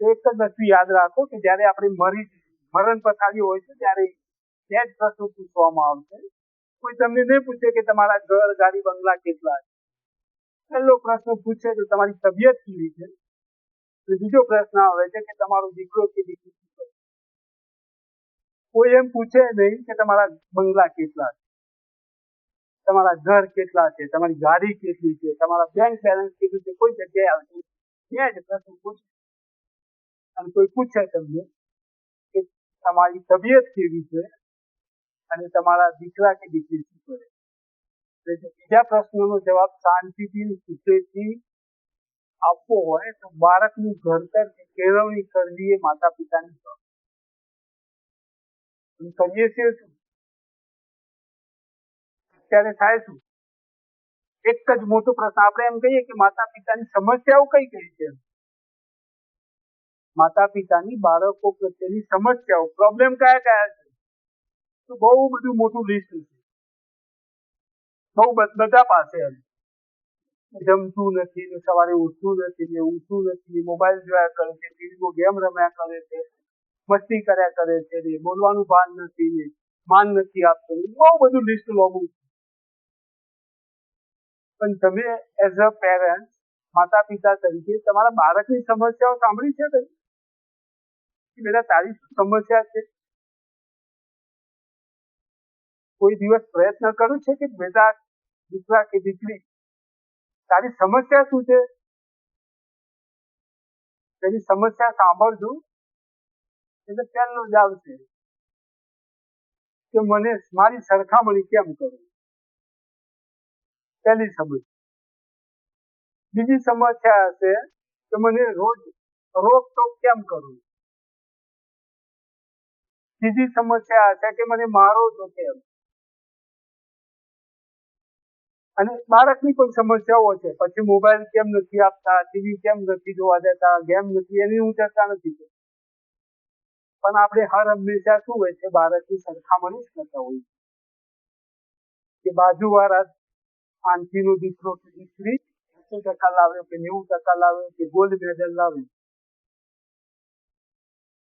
એક જ વસ્તુ યાદ રાખો કે જયારે આપણે મરણ પથારી હોય છે ત્યારે બે જ પ્રશ્નો પૂછવામાં આવશે. કોઈ તમને નહીં પૂછે કે તમારા ઘર ગાડી બંગલા કેટલા છે. પહેલો પ્રશ્ન પૂછે તો તમારી તબિયત કેવી છે. બીજો પ્રશ્ન આવે છે કે તમારો દીકરો કે દીકરી શું કરે. કોઈ એમ પૂછે નહીં કે તમારા બંગલા કેટલા છે, તમારા ઘર કેટલા છે, તમારી ગાડી કેટલી છે, તમારા બેંક બેલેન્સ કેટલું છે. કોઈ જગ્યાએ આવશે બે જ પ્રશ્ન પૂછે. અને કોઈ પૂછે તમને કે તમારી તબિયત કેવી છે અને તમારા દીકરા કે દીકરી શું કરે. બીજા પ્રશ્નનો જવાબ શાંતિથી સુખેથી આપવો હોય તો બાળકનું ઘડતર કે કેળવણી કરવી એ માતા પિતાની જવાબદારી. કરીએ છીએ શું અત્યારે થાય શું? એક જ મોટો પ્રશ્ન. આપણે એમ કહીએ કે માતા પિતાની સમસ્યાઓ કઈ કઈ છે. માતા પિતાની બાળકો પ્રત્યેની સમસ્યાઓ, પ્રોબ્લેમ કયા કયા છે? તો બહુ બધું મોટું લિસ્ટ છે. બહુ બધા પાસે જમતું નથી ને, સવારે ઉઠતું નથી ને, ઉઠતું નથી, મોબાઈલ જોયા કરે છે, ટીવીમાં ગેમ રમ્યા કરે છે, મસ્તી કર્યા કરે છે, બોલવાનું ભાન નથી ને, માન નથી આપતું. બહુ બધું લિસ્ટ લોબું છે. પણ તમે એઝ અ પેરેન્ટ, માતા પિતા તરીકે તમારા બાળકની સમસ્યાઓ સાંભળી છે કઈ? બેટા તારી શું સમસ્યા છે? કોઈ દિવસ પ્રયત્ન કર્યો છે કે બેટા દીકરા કે દીકરી તારી સમસ્યા શું છે? તેની સમસ્યા સાંભળજો એટલે પહેલો જ આવશે કે મને મારી સરખામણી કેમ કરું. પહેલી સમસ્યા. બીજી સમસ્યા હશે કે મને રોજ રોકટોક કેમ કરું. ત્રીજી સમસ્યા હશે કે મને મારો તો કેમ. અને બાળકની કોઈ સમસ્યાઓ છે, પછી મોબાઈલ કેમ નથી આપતા, ટીવી કેમ નથી જોવા દેતા, ગેમ નથી, એની હું ચર્ચા નથી કરતી. પણ આપણે હર હંમેશા શું હોય છે, બાળકની સરખામણી જ કરતા હોય કે બાજુવાળા આંટીનો દીકરો કે દીકરી 80% લાવ્યો કે 90% લાવ્યો કે ગોલ્ડ મેડલ લાવ્યો.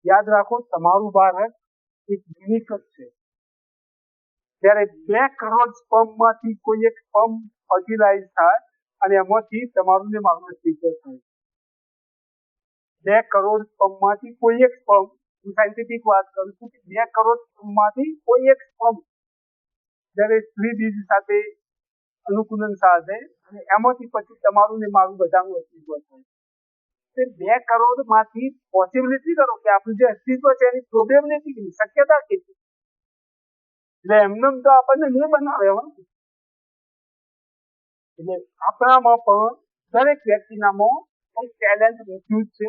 યાદ રાખો તમારું બાળક એક યુનિક જ છે. જ્યારે 2 કરોડ સ્પર્મમાંથી કોઈ એક સ્પર્મ ફર્ટિલાઇઝ થાય અને એમાંથી તમારું ને મારું અસ્તિત્વ થાય. 2 કરોડ સ્પર્મમાંથી કોઈ એક સ્પર્મ, હું સાયન્ટિફિક વાત કરું છું કે 2 કરોડ સ્પર્મમાંથી કોઈ એક સ્પર્મ જ્યારે સ્ત્રી બીજ સાથે અનુકૂલન સાધે અને એમાંથી પછી તમારું ને મારું બધાનું અસ્તિત્વ થાય. તે 2 કરોડમાંથી પોસિબિલિટી કરો કે આપણું જે અસ્તિત્વ છે એની પ્રોબેબિલિટી કેટલી, શક્યતા કેટલી. એટલે એમને તો આપણને નહીં બનાવે. એટલે આપણામાં પણ દરેક વ્યક્તિનામાં એક ટેલેન્ટ મૂક્યું છે,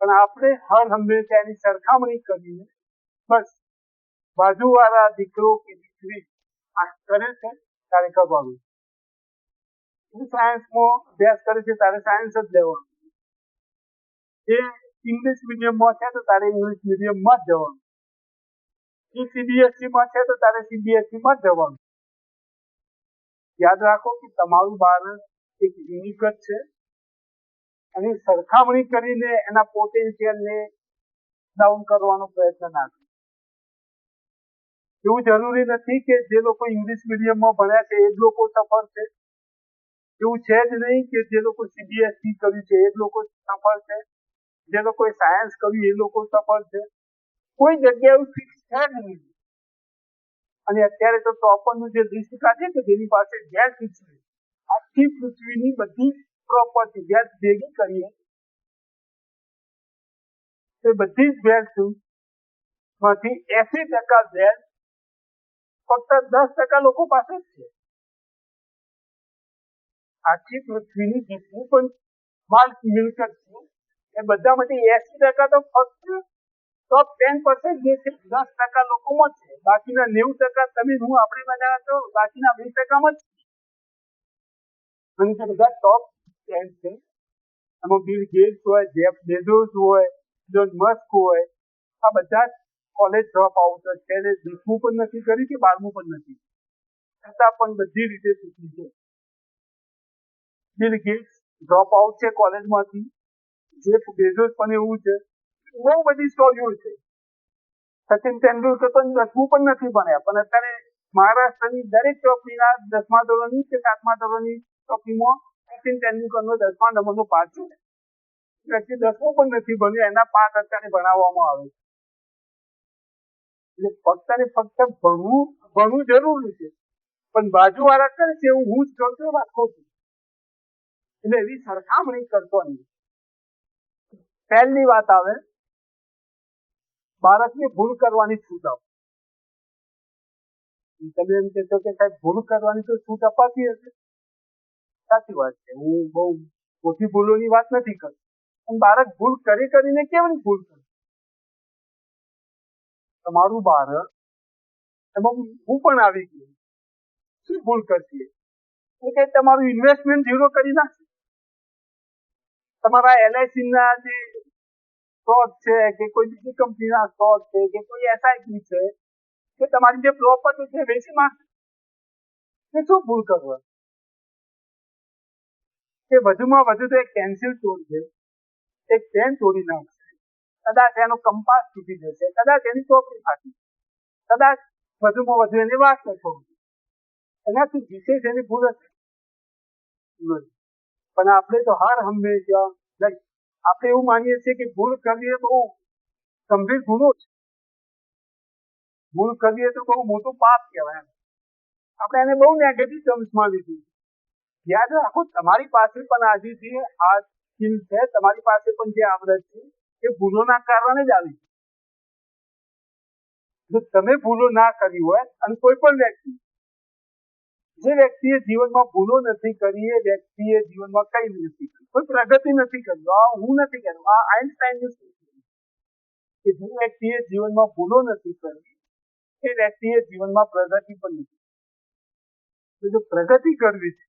પણ આપણે હર હંમેશા એની સરખામણી કરીને બસ બાજુવાળા દીકરો કે દીકરી આ કરે છે તારે કરવાનું. સાયન્સમાં અભ્યાસ કરે છે તારે સાયન્સ જ લેવાનું. એ ઇંગ્લિશ મીડિયમમાં છે તો તારે ઇંગ્લિશ મીડિયમમાં જ જવાનું. એ CBSE માં છે તો તારે CBSE માં જ જવાનું. યાદ રાખો કે તમારું બાળક એક યુનિક જ છે અને સરખામણી કરીને એના પોટેન્શિયલને ડાઉન કરવાનો પ્રયત્ન ના કરો. એવું જરૂરી નથી કે જે લોકો ઇંગ્લિશ મીડિયમમાં ભણ્યા છે એ જ લોકો સફળ છે. એવું છે જ નહીં કે જે લોકો CBSE કર્યું છે એ જ લોકો સફળ છે. જે લોકોએ સાયન્સ કર્યું એ લોકો સફળ છે. કોઈ જગ્યા એવું ફિક્સ છે જ નહીં. અને અત્યારે તો ટોપરનું જે લિસ્ટ કાઢે કે જેની પાસે ગેસ છે, આખી પૃથ્વીની બધી પ્રોપર્ટી ગેસ ભેગી કરીએ તે બધી જ માંથી 80% ગેસ ફક્ત 10% લોકો પાસે જ છે. આખી પૃથ્વીની જેટલી પણ માલ મિલકત છે એ બધામાંથી 80% તો ફક્ત ટોપ 10% જે છે 10% લોકોમાં છે. બાકીના 90% તમે હું આપણે બધા તો બાકીના 20%માં જ છે. અને તે બધા ટોપ 10 છે. એમાં બિલ ગેટ્સ હોય, જેફ બેઝોસ હોય, ઇલોન મસ્ક હોય, આ બધા કોલેજ ડ્રોપ આઉટ છે. એને 10મું પણ નથી કર્યું કે 12મું પણ નથી, છતાં પણ બધી રીતે સુખી છે. બિલ ગેટ્સ ડ્રોપ આઉટ છે કોલેજમાંથી, જેફ બેઝોસ પણ એવું છે. બહુ બધી સ્ટોરીઓ છે. સચિન તેંડુલકર તો 10મું પણ નથી ભણ્યા, પણ અત્યારે મહારાષ્ટ્રની દરેક ચોપડીના 10મા ધોરણની કે 7મા ધોરણની ચોપડીમાં સચિન તેંડુલકરનો 10મા નંબરનો પાઠ છે. વ્યક્તિ 10મું પણ નથી ભણ્યું, એના પાઠ અત્યારે ભણાવવામાં આવે છે. એટલે ફક્ત ને ફક્ત ભણવું જરૂરી છે, પણ બાજુવાળા કરે છે એવું હું જ કરું છું, વાત ખોટી. એટલે એવી સરખામણી કરતો નહીં. પહેલી વાત આવે બાળકને ભૂલ કરવાની છૂટ આપો. તમે એમ કહેશો કે સાહેબ ભૂલ કરવાની તો છૂટ અપાતી હશે. સાચી વાત છે, હું બહુ મોટી ભૂલોની વાત નથી કરતો, પણ બાળક ભૂલ કરીને કેવી ભૂલ કરે? તમારું બાળક એમાં હું પણ આવી ગયું, શું ભૂલ કરશે? કે તમારું ઇન્વેસ્ટમેન્ટ ઝીરો કરી નાખશે. તમારા LIC ના જે સ્ટોક છે કે કોઈ બીજી કંપનીના સ્ટોક છે કે કોઈ SIP છે કે તમારી જે પ્રોપર્ટી છે વેચી નાખશે. કે શું ભૂલ કરવા? કે વધુમાં વધુ તો એક પેન્સિલ તોડશે, એક પેન તોડી નાખશે, કદાચ એનો કંપાસ તૂટી જશે, કદાચ એની ચોપડી ફાટી, કદાચ વધુમાં વધુ એની વાત કરશો, એનાથી વિશેષ એની ભૂલ હશે. પણ આપણે તો હર હંમેશા આપણે એવું માનીએ છીએ કે ભૂલ કરવી એ બહુ ગંભીર ગુનો છે. ભૂલ કરવી એ તો બહુ મોટું પાપ કહેવાય. આપણે એને બહુ નેગેટિવ ટર્મ્સમાં લીધું. યાદ રાખો, તમારી પાસે પણ આજે જે આ સ્કિલ છે, તમારી પાસે પણ જે આવડત છે, એ ભૂલોના કારણે જ આવી છે. જો તમે ભૂલો ના કરી હોય, અને કોઈ પણ વ્યક્તિ, જે વ્યક્તિએ જીવનમાં ભૂલો નથી કરી એ વ્યક્તિએ જીવનમાં કઈ નથી કરી, કોઈ પ્રગતિ નથી કરી. હું નથી કહેતો, આ આઈન્સ્ટાઈનનું કે જે વ્યક્તિએ જીવનમાં ભૂલો નથી કરી એ વ્યક્તિએ જીવનમાં પ્રગતિ પણ નથી. જો પ્રગતિ કરવી છે,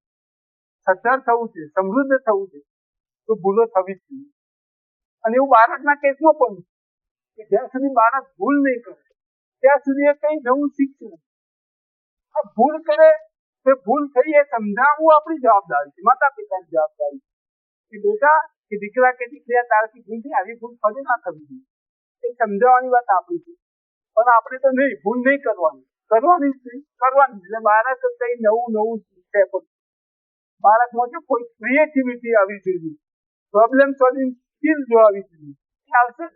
સદ્ધર થવું છે, સમૃદ્ધ થવું છે, તો ભૂલો થવી જ જોઈએ. અને એવું બાળકના કેસમાં પણ કે જ્યાં સુધી બાળક ભૂલ નહીં કરે ત્યાં સુધી એ કઈ નવું શીખશે નહીં. આ ભૂલ કરે તે ભૂલ થઈ એ સમજાવવું આપણી જવાબદારી છે, માતા પિતાની જવાબદારી છે કે બેટા કે દીકરા કે દીકરી તારાથી ભૂલ થઈ, આવી ભૂલ ફરી ના થવી જોઈએ. એ સમજાવવાની વાત આપણી છે. પણ આપણે તો નહીં, ભૂલ નહીં કરવાની એટલે બાળક કઈ નવું શીખશે. બાળકમાં જો કોઈ ક્રિએટિવિટી આવી જોઈએ, પ્રોબ્લેમ સોલ્વિંગ સ્કિલ જો આવી જોઈએ, આવશે.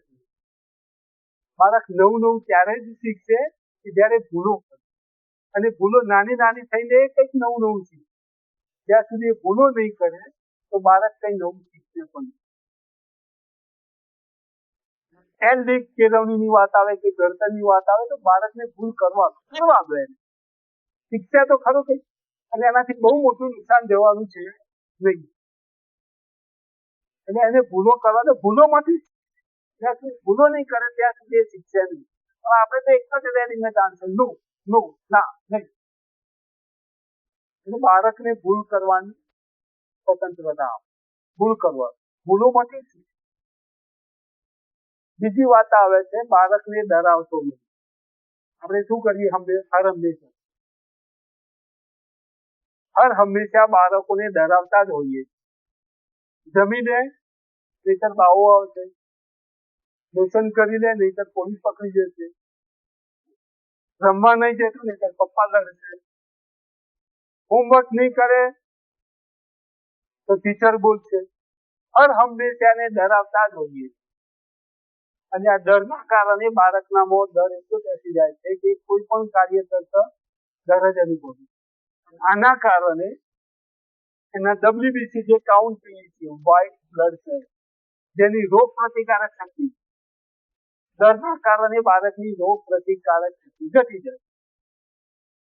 બાળક નવું ત્યારે જ શીખશે કે જયારે ભૂલો કરે, અને ભૂલો નાની નાની થઈને કંઈક નવું શીખે. જ્યાં સુધી એ ભૂલો નહીં કરે તો બાળક કઈ નવું શીખશે પણ. કેળવણીની વાત આવે કે ઘડતરની વાત આવે તો બાળકને ભૂલ કરવા દો. શિક્ષા તો ખરું કઈ, અને એનાથી બહુ મોટું નુકસાન જવાનું છે નહીં. એટલે એને ભૂલો કરવા દો. ભૂલોમાંથી જ્યાં સુધી ભૂલો નહીં કરે ત્યાં સુધી એ શીખશે નહીં. આપણે તો એક જ રેડીમેડ આન્સર, નો, ના, નહીં. એટલે બાળકને ભૂલ કરવાની સ્વતંત્રતા આપો. ભૂલ કરવા, ભૂલોમાંથી. બીજી વાત આવે છે બાળકને ડરાવતો નહીં. આપણે શું કરીએ હર હંમેશા બાળકોને ડરાવતા જ હોઈએ. જમીને નહીતર બાવો આવશે, લેસન કરી લે નહીતર પોલીસ પકડી જશે, રમવા નહીં જતો નહીતર પપ્પા લડશે, હોમવર્ક નહીં કરે તો ટીચર બોલશે. હર હંમેશા એને ડરાવતા જ હોઈએ. અને આ ડરના કારણે બાળકનામાં ડર એટલો બેસી જાય છે કે કોઈ પણ કાર્ય કરતા ડર જ અનુભવે. આના કારણે એના WBC જે કાઉન્ટ કહીએ છીએ, વ્હાઇટ બ્લડ સેલ, જેની રોગ પ્રતિકારક શક્તિ, ડરના કારણે બાળકની રોગ પ્રતિકારક શક્તિ ઘટી જાય.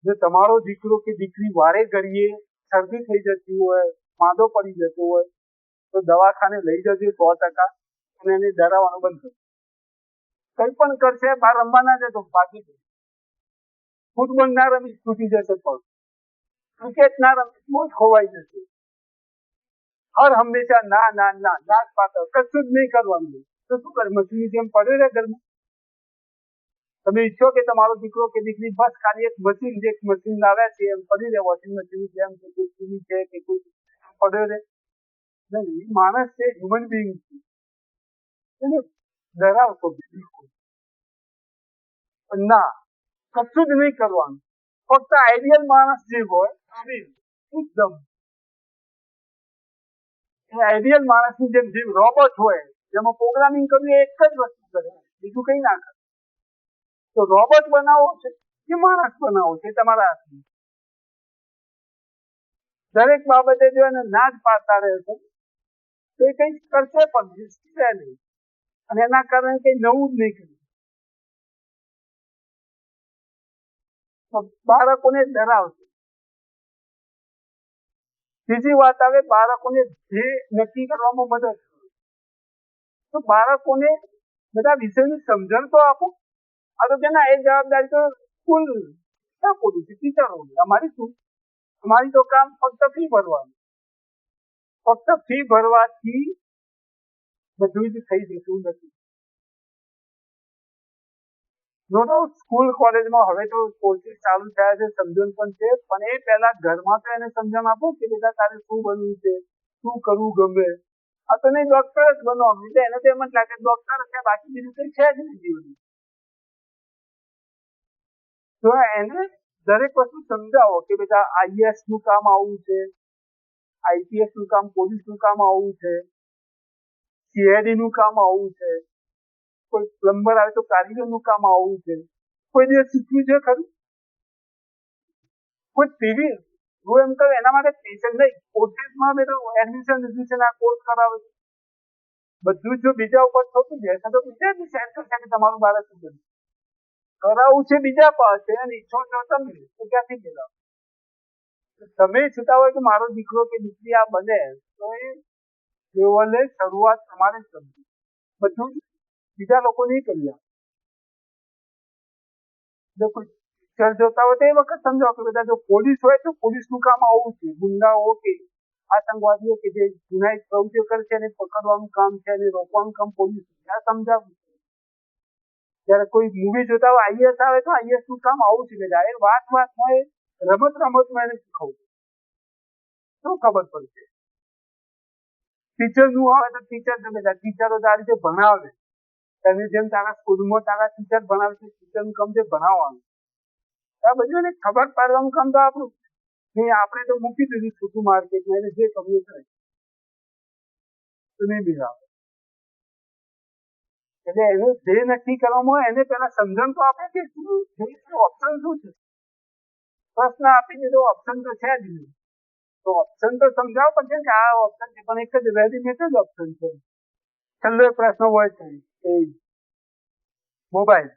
જો તમારો દીકરો કે દીકરી વારે ઘડીએ શરદી થઈ જતી હોય, માંદો પડી જતો હોય તો દવાખાને લઈ જજો 100%, અને એને ડરાવવાનું બંધ કરો. કઈ પણ કરશે, બહાર રમવા ના જતો, ભાગી જશે. ફૂટબોલ ના રમી તૂટી જશે પગ, ક્રિકેટ ના રમી બોલ ખોવાઈ જશે. હર હંમેશા ના પાત્ર કશું જ નહીં કરવાનું. તો શું કરે? મશીનની જેમ પડ્યો રહે ઘરમાં. તમે ઈચ્છો કે તમારો દીકરો કે દીકરી બસ ખાલી એક મશીન લાવ્યા છે એમ પડી રહે, વોશિંગ મશીન જેમ કે કોઈ ટીવી છે કે કોઈ પડ્યો રહે? નહીં, માણસ છે, હ્યુમન બિંગ છે. ડરાવતો બિલકુલ પણ ના, કશું જ નહીં કરવાનું. ફક્ત આઈડિયલ માણસ જે હોય એકદમ આઈડિયલ માણસની જેમ જે રોબોટ હોય જેમાં પ્રોગ્રામિંગ કરવું એ એક જ વસ્તુ કરે, બીજું કઈ ના કરે. તો રોબોટ બનાવવો છે કે માણસ બનાવવો છે તમારા હાથમાં. દરેક બાબતે જો એને ના જ પાડતા રહે છે તો એ કઈ કરશે પણ નહીં, અને એના કારણે કઈ નવું જ નહીં કર્યું. તો બાળકોને ડરાવશે. બીજી વાત આવે બાળકોને ધ્યેય નક્કી કરવામાં મદદ કરો. તો બાળકોને બધા વિષયની સમજણ તો આપો. આ તો કે ના એ જવાબદારી તો સ્કૂલ આપોડી છે, ટીચરોની. અમારી શું, અમારી તો કામ ફક્ત ફી ભરવાનું. ફક્ત ફી ભરવાથી બધું જ થઈ જતું નથી. નો ડાઉટ સ્કૂલ કોલેજમાં હવે તો કોર્સીસ ચાલુ થયા છે, સમજણ પણ છે, પણ એ પહેલા ઘરમાં તો એને સમજણ આપો કે બેટા તારે શું બનવું છે, શું કરવું ગમે. આ તો નહીં ડોક્ટર જ બનવાનું, એટલે એને તો એમ જ લાગે ડોક્ટર છે, બાકી બીજું કઈ છે જ નહીં જીવનમાં. તો એને દરેક વસ્તુ સમજાવો કે બેટા આઈએએસ નું કામ આવું છે, આઈપીએસ નું કામ, પોલીસ નું કામ આવું છે, સીઆઈડી નું કામ આવું છે, કોઈ પ્લમ્બર આવે તો કારીગર નું કામ આવું છે. કોઈ દિવસ શીખ્યું છે ખરું? કોઈ ટીવી હું એમ કહું એના માટે પેશન નહીં, કોર્સીસમાં એડમિશન લીધું છે ને આ કોર્સ કરાવે છે. બધું જો બીજા ઉપર થતું જાય તો બીજા ડિસાઇડ કરશે કે તમારું બાળક શું બને. કરાવવું છે બીજા પાસે અને ઈચ્છો છો તમે તો ક્યાંથી બોલાવો. તમે ઈચ્છતા હોય કે મારો દીકરો કે દીકરી આ બને તો એ લેવલે શરૂઆત તમારે જ કરવી. બધું બીજા લોકો નહીં કરી આપે. જો કોઈ પિક્ચર જોતા હોય તો એ વખત સમજાવો કે બધા જો પોલીસ હોય તો પોલીસનું કામ આવું છે, ગુંડાઓ કે આતંકવાદીઓ કે જે ગુનાહિત પ્રવૃત્તિઓ કરે છે એને પકડવાનું કામ છે, એને રોકવાનું કામ પોલીસ આ સમજાવવું. જયારે કોઈ મૂવી જોતા હોય આઈએસ આવે તો આઈએસ નું કામ આવું છે કે એ વાતમાં એ રમતમાં એને શીખવવું તો ખબર પડશે. ટીચર નું આવે તો ટીચર ટીચરો આ રીતે ભણાવે એની જેમ તારા સ્કૂલમાં તારા ટીચર ભણાવે છે, ટીચરનું કામ છે ભણાવવાનું. આ બધું એને ખબર પાડવાનું કામ તો આપણું નહીં. આપણે તો મૂકી દીધું છૂટું માર્કેટમાં, એને જે કરવું કરે તો નહીં બિરાવે. એટલે એને જે નક્કી કરવામાં એને પેલા સમજણ તો આપે કે ઓપ્શન શું છે. પ્રશ્ન આપી દીધો ઓપ્શન તો છે જ નહીં, તો ઓપ્શન તો સમજાવો પડશે કે આ ઓપ્શન છે, પણ એક જ રેડીમેડ જ ઓપ્શન છે. છેલ્લો પ્રશ્ન હોય છે એ મોબાઈલ.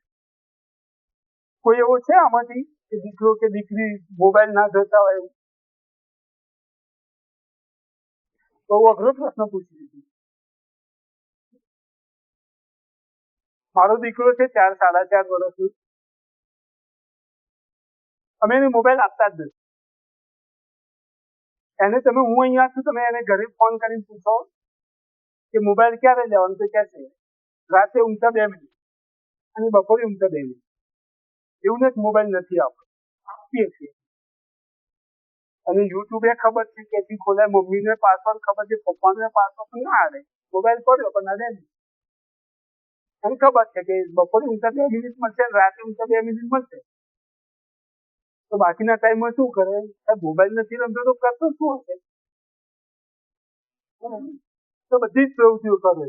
કોઈ એવો છે આમાંથી કે દીકરો કે દીકરી મોબાઈલ ના જોતા હોય એવું? બહુ અઘરો પ્રશ્ન પૂછી દીધો. મારો દીકરો છે 4 સાડા 4 વર્ષનો. અમે એને મોબાઈલ આપતા જ નથી. એને તમે હું અહીંયા છું તમે એને ઘરે ફોન કરીને પૂછો કે મોબાઈલ ક્યારે લેવાનું તો ક્યાં છે રાતે ઊંઘતા 2 મિનિટ અને બપોરે ઊંઘતા 2 મિનિટ. એવું નથી મોબાઈલ નથી આપીએ છીએ. અને યુટ્યુબ એ ખબર છે ક્યાંથી ખોલાય, મમ્મીને પાસવર્ડ ખબર છે, પપ્પાને પાસવર્ડ ના આવે. મોબાઈલ પડ્યો પણ અડે નહીં. એને ખબર છે કે બપોરે ઊંઘતા 2 મિનિટ મળશે, રાતે ઊંઘતા 2 મિનિટ મળશે. તો બાકીના ટાઈમમાં શું કરે? મોબાઈલ નથી રમતો તો કરતો શું હશે? તો બધી જ પ્રવૃત્તિઓ કરે.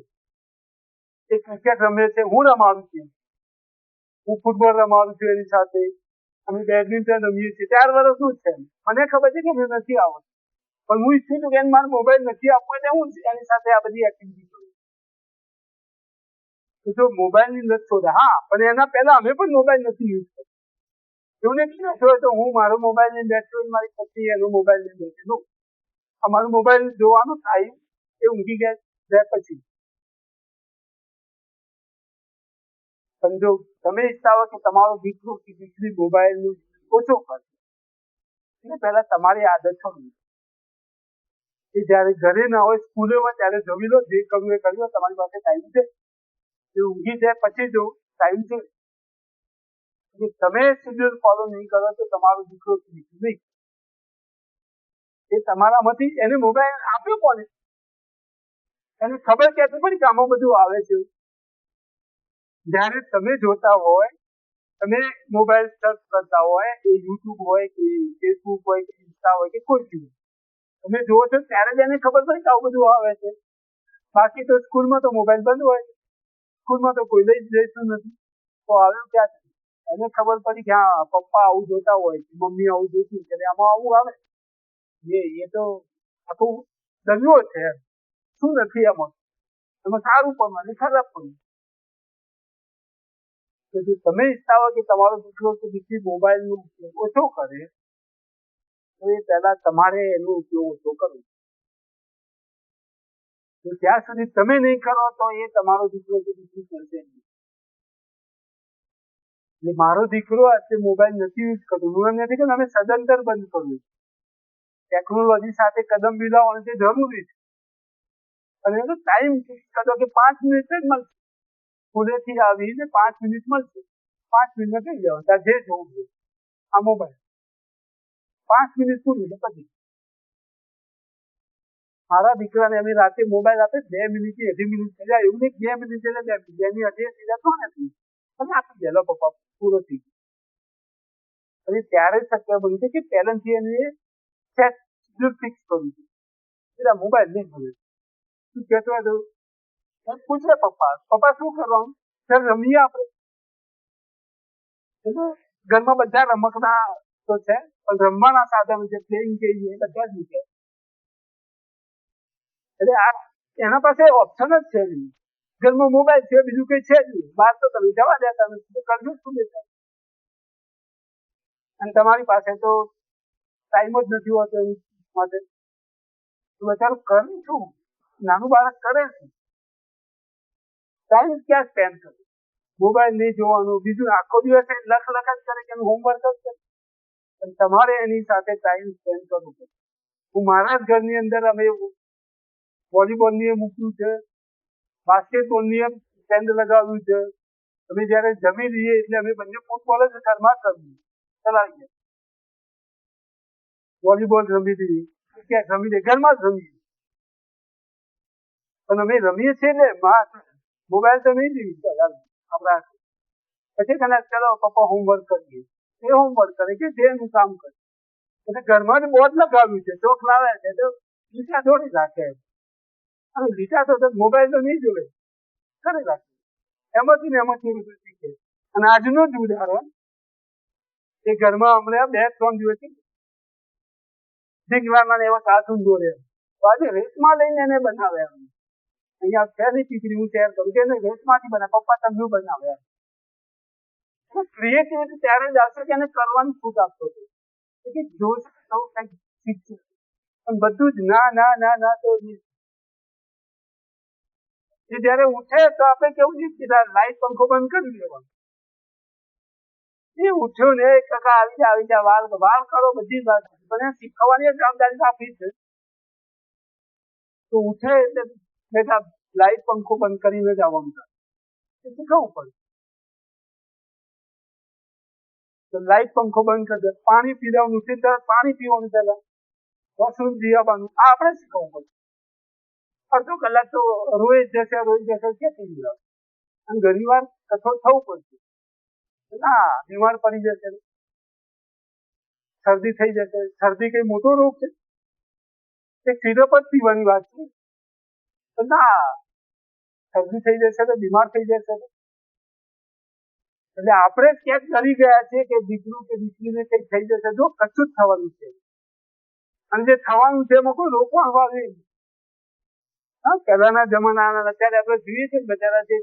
એ ક્રિકેટ રમે છે, હું રમાડું છું, હું ફૂટબોલ રમાડું છું એની સાથે, અમે બેડમિન્ટન રમીએ છીએ. 4 વર્ષનું છે. મને ખબર છે કે મને નથી આવડતું, પણ હું ઈચ્છું છું કે મારે મોબાઈલ નથી આપવો એટલે હું એની સાથે આ બધી એક્ટિવિટી કરું. જો મોબાઈલ ની લત છોડે, હા, પણ એના પહેલા અમે પણ મોબાઈલ નથી યુઝ કરતા. એવું નથી બેઠો તો હું મારો મોબાઈલ લઈને બેઠો, મારી પત્ની એનો મોબાઈલ લઈને બેઠેલો. અમારું મોબાઈલ જોવાનું ટાઈમ એ ઊંઘી ગયા પછી. પણ જો તમે ઈચ્છતા હો કે તમારો દીકરો કે દીકરી મોબાઈલ નું ઓછો કરે એટલે પહેલા તમારી આદત છોડવી. એ જયારે ઘરે ના હોય સ્કૂલે હોય ત્યારે જમી લો, જે કરવું એ કરી લો, તમારી પાસે ટાઈમ છે. એ ઊંઘી જાય પછી જો ટાઈમ છે. તમે શેડ્યુલ ફોલો નહીં કરો તો તમારો દીકરો નહીં. એ તમારામાંથી એને મોબાઈલ આપ્યો કોને? એને ખબર ક્યાંથી પડી કે આમાં બધું આવે છે. જયારે તમે જોતા હોય તમે મોબાઈલ સર્ચ કરતા હોય એ યુટ્યુબ હોય કે ફેસબુક હોય કે ઇન્સ્ટા હોય કે કોઈ બી તમે જુઓ છો ત્યારે જ એને ખબર પડે કે આવું બધું આવે છે. બાકી તો સ્કૂલમાં તો મોબાઈલ બંધ હોય, સ્કૂલમાં તો કોઈ લઈ જતું નથી, તો આવ્યું ક્યાંથી? એને ખબર પડી કે હા પપ્પા આવું જોતા હોય, મમ્મી આવું જોતી એટલે આમાં આવું આવે. એ તો આખું દરિયો છે. શું નથી એમાં? એમાં સારું પણ અને ખરાબ પણ. તો જો તમે ઈચ્છતા હોય કે તમારો દીકરો કે દીકરી મોબાઈલનો ઉપયોગ ઓછો કરે, તો એ પહેલા તમારે એનો ઉપયોગ ઓછો કરવો. તો જ્યાં સુધી તમે નહીં કરો તો એ તમારો દીકરો કે દીકરી કરશે નહીં. એટલે મારો દીકરો આજે મોબાઈલ નથી યુઝ કરતો, હું એમ નથી કે અમે સદંતર બંધ કર્યું. ટેકનોલોજી સાથે કદમ મિલાવવાનું તે જરૂરી છે. અને એનો ટાઈમ ફિક્સ કરો કે 5 મિનિટ જ મળશે. સ્કૂલેથી આવીને 5 મિનિટ મળશે, 5 મિનિટ થઈ જવાનું તાર જે જોવું છે આ મોબાઈલ 5 મિનિટ પૂરી એટલે પછી. મારા દીકરાને અમે રાતે મોબાઈલ આપે 2 મિનિટ થી 2.5 મિનિટ થઈ જાય, એવું નહીં 2 મિનિટ એટલે 2 મિનિટ, 2 ની 2.5 થઈ જાય તો નથી તમે આપી દેલો પપ્પા પૂરો થઈ ગયો. અને ત્યારે શક્ય બન્યું છે કે પહેલાથી એને સેટ ફિક્સ કર્યું છે એટલે મોબાઈલ નહીં મળે. શું કહેતો હતો? પૂછે પપ્પા પપ્પા શું કરવાનું? સર રમીએ આપણે. ઘરમાં બધા રમકડા તો છે પણ રમવાના સાધનો છે, પ્લેઇંગ કહીએ બધા જ છે. એટલે આ એના પાસે ઓપ્શન જ છે નહીં. ઘરમાં મોબાઈલ છે બીજું કઈ છે જ નહીં. બહાર તો તમે જવા દેતા નથી, કરજો શું દેતા. અને તમારી પાસે તો ટાઈમ જ નથી હોતો એની માટે. બચારું કરે શું? નાનું બાળક કરે છે, ટાઈમ ક્યાં સ્પેન્ડ કરે? મોબાઈલ નહીં જોવાનું, બીજું આખો દિવસ લખ જ કરે કે હોમવર્ક જ કરે. પણ તમારે એની સાથે ટાઈમ સ્પેન્ડ કરવું પડે. હું મારા જ ઘરની અંદર અમે વોલીબોલની મૂક્યું છે, બાસ્કેટબોલની સ્ટેન્ડ લગાવ્યું છે. અમે જયારે જમી લઈએ એટલે અમે બંને ફૂટબોલ જ ઘરમાં કરવી ચલાવીએ, વોલીબોલ રમી લઈએ, ક્યાંક રમી લઈએ, ઘરમાં જ રમીએ. પણ અમે રમીએ છીએ ને મોબાઈલ તો નહીં લઈએ આપણા. પછી તને ચલો પપ્પા હોમવર્ક કરીએ, એ હોમવર્ક કરે કે જે એનું કામ કરે. એટલે ઘરમાં જ બોર્ડ લગાવ્યું છે, ચોક લાવે છે તો લીટા દોડી રાખે અને લીટા તો મોબાઈલ તો નહીં જોવે કરે રાખે. એમાંથી ને એમાંથી બધું શીખે. અને આજનું જ ઉદાહરણ એ ઘરમાં હમણાં 2-3 દિવસથી દીકરાના એવા કાર્ટૂન દોરે તો આજે રેસમાં લઈને એને બનાવ્યા. અહીંયા પહેલી દીકરી હું શેર કરું કે રેસમાંથી બને પપ્પા તમને બનાવ્યા. ક્રિએટિવિટી ત્યારે જ આવશે કે એને કરવાની છૂટ આપતો હતો કે જોશ તો કંઈક શીખશે. પણ બધું જ ના ના ના ના તો એ જયારે ઉઠે તો આપણે કેવું છે લાઈટ પંખો બંધ કરી દેવાનો. એ ઉઠ્યો ને કાકા આવી જા વાલ કરો બધી વાત, પણ શીખવાની જવાબદારી આપી છે. તો ઉઠે એટલે બેટા લાઈટ પંખો બંધ કરીને જ આવવાનું શીખવવું પડે. તો લાઈટ પંખો બંધ કરી દે, પાણી પીવાનું છે તરત પાણી પીવાનું, પેલા વોશરૂમ જઈ આવવાનું, આ આપણે શીખવવું પડે. અડધો કલાક તો રોઈ જશે ક્યાંથી જશે. અને ઘણી વાર કઠોળ થવું પડશે. ના બીમાર પડી જશે, શરદી થઈ જશે. શરદી કઈ મોટો રોગ છે? એક સિરપ જ પીવાની વાત છે. ના શરદી થઈ જશે તો બીમાર થઈ જશે. એટલે આપણે ક્યાંક કરી ગયા છે કે દીકરું કે દીકરીને કઈ થઈ જશે. જો કશું જ થવાનું છે અને જે થવાનું છે એમાં કોઈ રોકવાનું આવે. હા પહેલાના જમાના અત્યારે આપણે જોઈએ છીએ બચારા જે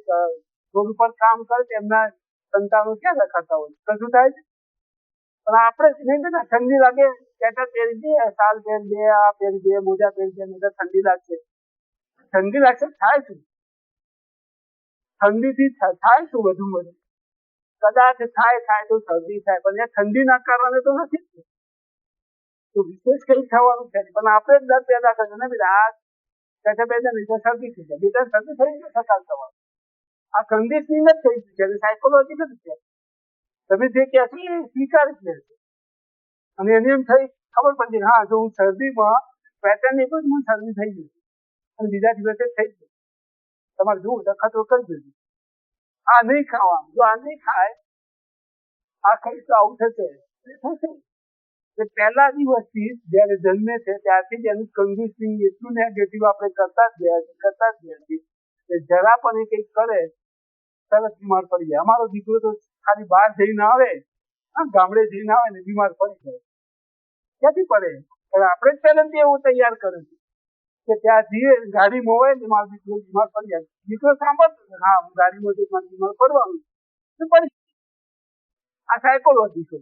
રોડ ઉપર કામ કરે એમના સંતાનો ક્યાં રખાતા હોય, કશું થાય છે. પણ આપણે નહીં બેટા ઠંડી લાગે સ્વેટર પહેરી દે, શાલ પહેરી દે, આ પહેરી દે, મોજા પહેરી દે, નહીં ઠંડી લાગશે. ઠંડી લાગશે થાય શું? ઠંડીથી થાય શું? બધું કદાચ થાય તો શરદી થાય, પણ એ ઠંડીના કારણે તો નથી. તો વિશેષ કઈ થવાનું છે પણ આપણે જ ડર પેદા કરશે ને બેટા આ સ્વેટર પહેરી નહીં તો શરદી થઈ જાય. બેટા શરદી થઈ જાય સકાળ થવાનું. આ કન્ડિશનિંગ જ થઈ છે, સાયકોલોજી નથી છે. તમે જે કહેશો એ સ્વીકારી જ લેશે. અને એને એમ થઈ ખબર પડી હા જો હું શરદીમાં સ્વેટર નહીં પણ હું શરદી થઈ જશે અને બીજા દિવસે થઈ જશે. તમારે જોવું તો ખતરો કરી દેજો. આ નહીં ખાવાનું, જો આ નહીં ખાય આ ખાઈ તો આવું થશે પહેલા દિવસથી જયારે જન્મે છે ત્યારથી જ એનું કન્ડિશનિંગ એટલું નેગેટિવ આપણે કરતા જ ગયા છીએ કે જરા પણ એ કંઈક કરે તરત બીમાર પડી જાય. અમારો દીકરો તો ખાલી બહાર જઈને આવે, ગામડે જઈને આવે ને બીમાર પડી જાય. ક્યાંથી પડે? આપણે જ પહેલાથી એવું તૈયાર કરે છે કે ત્યાં જઈએ ગાડી મોવાય ને મારો દીકરો બીમાર પડી જાય. દીકરો સાંભળતો હા હું ગાડીમાં જઈ મારે બીમાર પડવાનું પડી. આ સાયકોલોજી છે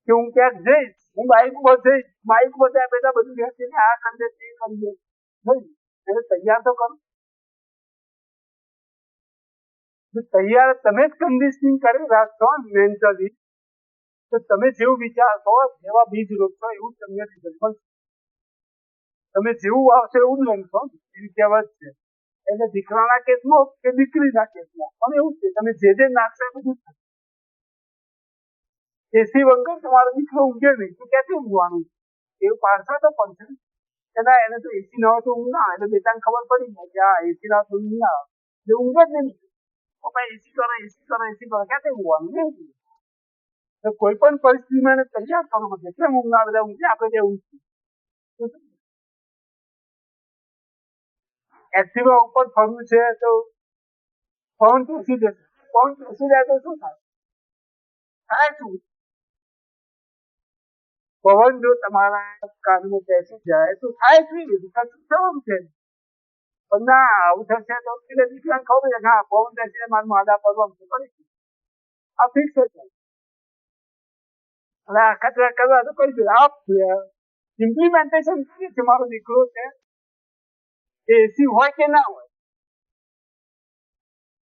કે હું ક્યાંક જઈશ, હું બાઇક પર જઈશ, બાઇક પર ત્યાં પેલા બધું બેસીને આ કરે તે કરીએ નહીં, એને તૈયાર તો કરો. તૈયાર તમે જ કન્ડિશનિંગ કરી રાખશો મેન્ટલી તો તમે જેવું વિચારશો જેવા બીજ રોપશો એવું તમને રિઝલ્ટ મળશે. તમે જેવું આવશે એવું જ લણશો એવી કહેવત છે. એટલે દીકરાના કેસમાં કે દીકરીના કેસમાં પણ એવું છે તમે જે નાખશો એ બધું થશે. એસી વગર તમારો દીકરો ઊંઘે નહીં તો ક્યાંથી ઊંઘવાનું? એવું પાડશો તો પડશે કે ના એને તો એસી ના હોય તો ઊંઘ ના આવે. એટલે બેટાને ખબર પડી જાય કે આ એસી ના હોય તો ઊંઘ ના આવે, એટલે ઊંઘ જ નહીં. એસી કરો ક્યાંથી ઊંઘવાનું નહીં. કોઈ પણ પરિસ્થિતિમાં એને તૈયાર કરવું પડશે. કેમ ઊંઘ ના આવે ઊંઘે આપણે જે ઊંઘ એક્ટિવા ઉપર ફરવું છે તો પવન ટોસી જશે. પવન ટોસી જાય તો શું થાય શું? પવન જો તમારા કાનમાં બેસી જાય તો થાય શું? થવાનું છે. પણ ના આવું થશે તો એટલે દીકરાને ખબર છે હા પવન બેસીને મારું માદા પડવાનું છે કરી આ ફિક્સ છે. અને આખા કરવા તો કરી દે આપ ઇમ્પ્લિમેન્ટેશન કરીએ છે. મારો દીકરો છે એસી હોય કે ના હોય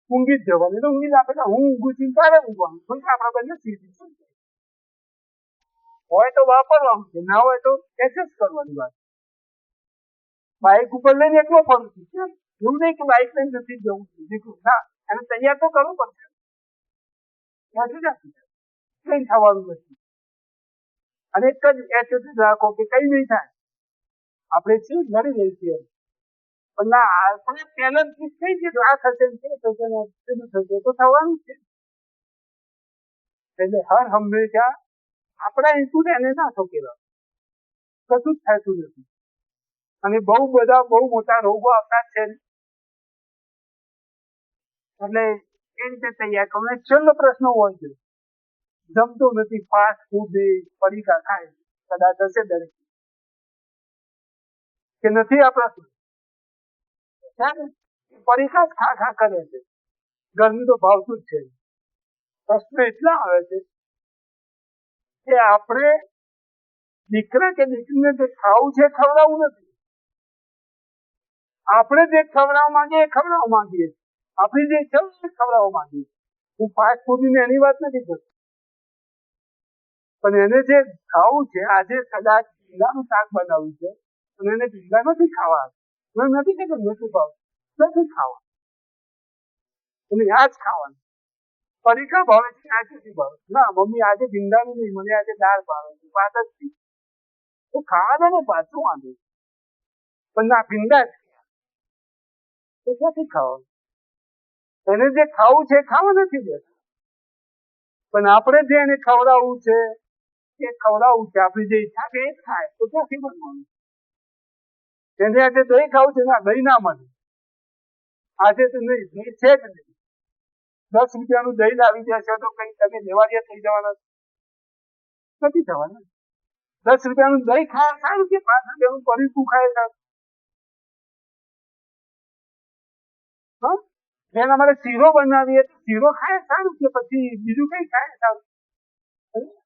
ઊંઘી જ જવાનું. એટલે ઊંઘી જ આપે હું ઊંઘું છું તારે ઊંઘવાનું શું છે આપણા બંને સીધી હોય તો વાપરવાનું છે, ના હોય તો એક્સેસ કરવાની વાત. બાઇક ઉપર લઈને એટલો ફરું છું એવું નહીં કે બાઇક લઈને નથી જવું દીકરું ના એને તૈયાર તો કરવું પડશે. કઈ થવાનું નથી. અને એક જ એટીટ્યુડ રાખો કે કઈ નહીં થાય આપણે છીએ લડી રહી છીએ. પણ ના આપણે પેલેન્ટ ફિક્સ થઈ ગયું આ થશે તો થવાનું છે. એટલે હર હંમેશા આપણા ઇનપુટ એને ના ઠોકેલા કશું જ થતું નથી. અને બહુ મોટા રોગો આવતા છે. એટલે એ રીતે તૈયાર કરો. છેલ્લો પ્રશ્ન હોય છે જમતો નથી ફાસ્ટ ફૂડ પડીકા ખાય કદાચ હશે દરેક કે નથી આ પ્રશ્ન પડીકા ખા કરે છે. ગરમી તો ભાવતું જ છે. પ્રશ્ન એટલા આવે છે કે આપણે દીકરા કે દીકરીને જે ખાવું છે ખવડાવવું નથી. આપણે જે ખવડાવવા માંગીએ એ ખવડાવવા માંગીએ. આપણી જે ઈચ્છા છે ખવડાવવા માંગીએ. હું ફાસ્ટ ફૂડની એની વાત નથી કરતો. પણ એને જે ખાવું છે આજે કદાચ ભીંડાનું શાક બનાવ્યું છે અને એને ભીંડા નથી ખાવા નથી કે નથી ભાવ નથી ખાવા એને આ જ ખાવાનું. પડીકા ભાવે છે આ નથી ભાવે ના મમ્મી આજે ભીંડાનું નહીં મને આજે દાળ ભાવે છે વાત જ થઈ તો ખાવા દે ને પાછું વાંધો પણ ના ભીંડા જ તો ક્યાંથી ખાવાનું? એને જે ખાવું છે ખાવા નથી દેતા. પણ આપણે જે એને ખવડાવવું છે એ ખવડાવવું છે. આપણી જે ઈચ્છા છે એ જ થાય તો ક્યાંથી બનવાનું? એને આજે દહીં ખાવું છે ના દહીં ના મળે આજે તો નહીં દહીં છે જ નહીં. 10 રૂપિયાનું દહીં લાવી જશે તો કઈ તમે દેવાળિયા થઈ જવાના નથી થવાના. 10 રૂપિયાનું દહીં ખાય સારું કે 5 રૂપિયાનું પડીકું ખાય સારું. જેને અમારે શીરો બનાવીએ શીરો ખાય સારું કે પછી બીજું કઈ ખાય સારું.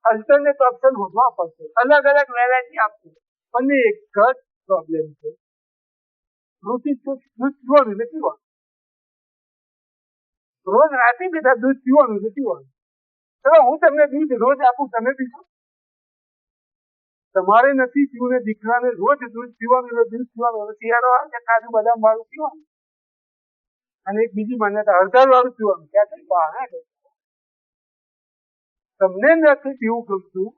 અલ્ટરનેટ ઓપ્શન હોવા પડશે. અલગ અલગ વેરાયટી આપશે પણ એક જ પ્રોબ્લેમ છે દૂધ પીવાનું એટલે પીવાનું. રોજ રાતે બેઠા દૂધ પીવાનું એટલે પીવાનું. ચલો હું તમને દૂધ રોજ આપું તમે પીશો? તમારે નથી પીવું ને દીકરાને રોજ દૂધ પીવાનું દૂધ પીવાનું. શિયાળો આવે કાજુ બદામ વાળું પીવાનું અને એક બીજી માન્યતા હળદર વાળું પીવાનું. ક્યાંથી બહાર તમને નથી પીવું ગમતું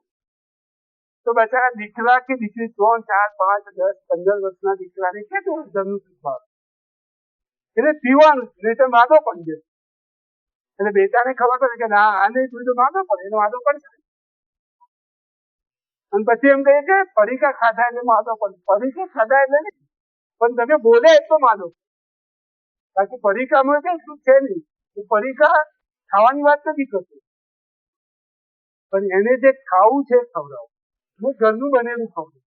તો બચારા દીકરા કે દીકરી 3, 4, 5, 10, 15 વર્ષના દીકરાને ક્યાંથી હળદરનું પીવાનું? એને પીવાનું નહીં તો માદો પણ છે. એટલે બેટાને ખબર પડે કે ના આ નહીં તું તો વાંધો પડે, એનો વાંધો પડશે. અને પછી એમ કહીએ કે પડીકા ખાધા એટલે વાંધો પડે. પડીકા ખાધા એટલે નહીં, પણ તમે બોલે એટલો વાંધો. બાકી પડીકામાં કઈ શું છે નહીં. પડીકા ખાવાની વાત નથી કરતો, પણ એને જે ખાવું છે ખવડાવો. હું ઘરનું બનેલું ખવડાવું.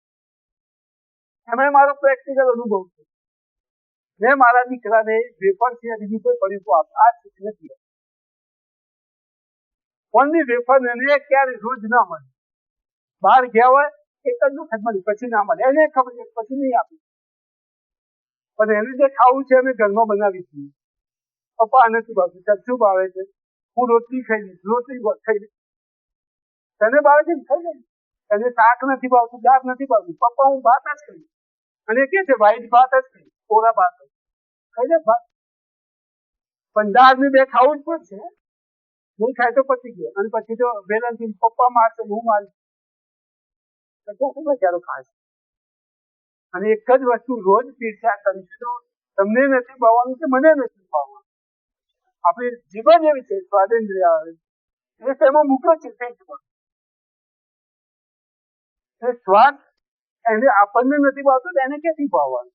એમાં મારો પ્રેક્ટિકલ અનુભવ છે. મેં મારા દીકરાને વેફર સિવાય બીજું કોઈ પડીકું આ નથી. ઓનલી વેફર એને ક્યારે રોજ ના મળે. બહાર ગયા હોય એક જ વખત મળી, પછી ના મળે. એને ખબર છે પછી નહીં આપે. પણ એને જે ખાવું છે અમે ઘરમાં બનાવી છીએ. પપ્પા નથી ભાવતું, ચાલ શું ભાવે છે? હું રોટલી ખાઈ લઈશ, રોટલી ખાઈ લઈશ. તને ભાવે છે ને ખાઈ લઈશ. તને શાક નથી ભાવતું, દાળ નથી ભાવતું, પપ્પા હું ભાત જ ખાઈશ. અને કે છે વ્હાઈટ ભાત જ ખાઈશ, કોરા ભાત ખાઈ લે ભાત. પણ દાળ ને બે ખાવું જ પડશે. નહીં ખાય તો પતી ગયો. અને પછી તો વેલણથી પપ્પા મારશે, હું મારીશ. બચારો ખાશે. અને એક જ વસ્તુ રોજ પીરસ્યા કરીશું તો તમને નથી ભાવવાનું કે મને નથી ભાવવાનું. આપણી જીવન એવી છે સ્વાતંત્ર્ય આવે એ તેમાં મૂકો છે. સ્વાદ એને આપણને નથી ભાવતું એને ક્યાંથી ભાવવાનું?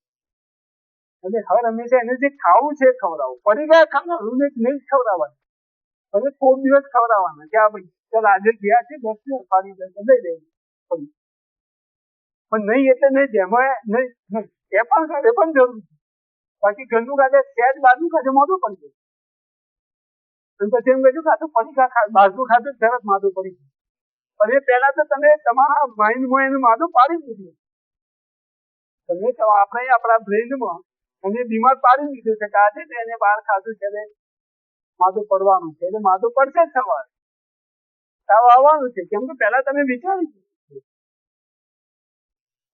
એટલે હર હંમેશા એને જે ખાવું છે ખવડાવું. પડી ગયા ખાવાનું નહીં ખવડાવવાનું, હવે કોઈક દિવસ ખવડાવવાના કે આ ભાઈ ચાલ આજે ગયા છે 10 દિવસ પાણી લઈ લે. પણ નહીં એટલે નહીં, જેમાં નહીં એ પણ જરૂર છે. બાકી ઘરનું ખાતે સેજ બાજુ ખાતે મોઢું પડી ગયું. અને પછી એમ કહ્યું કે આ તો પડીકા બાજુ ખાતે તરત માથું પડી ગયું. પણ એ પહેલા તો તમે તમારા માઇન્ડમાં એનું માથું પાડી દીધું. તમે આપણે આપણા બ્રેઇનમાં એને બીમાર પાડી દીધું છે કે આજે એને બહાર ખાધું છે એટલે માથું પડવાનું છે, એટલે માથું પડશે જ સવારે. તાવ આવવાનું છે, કેમ કે પહેલા તમે વિચારી દીધું.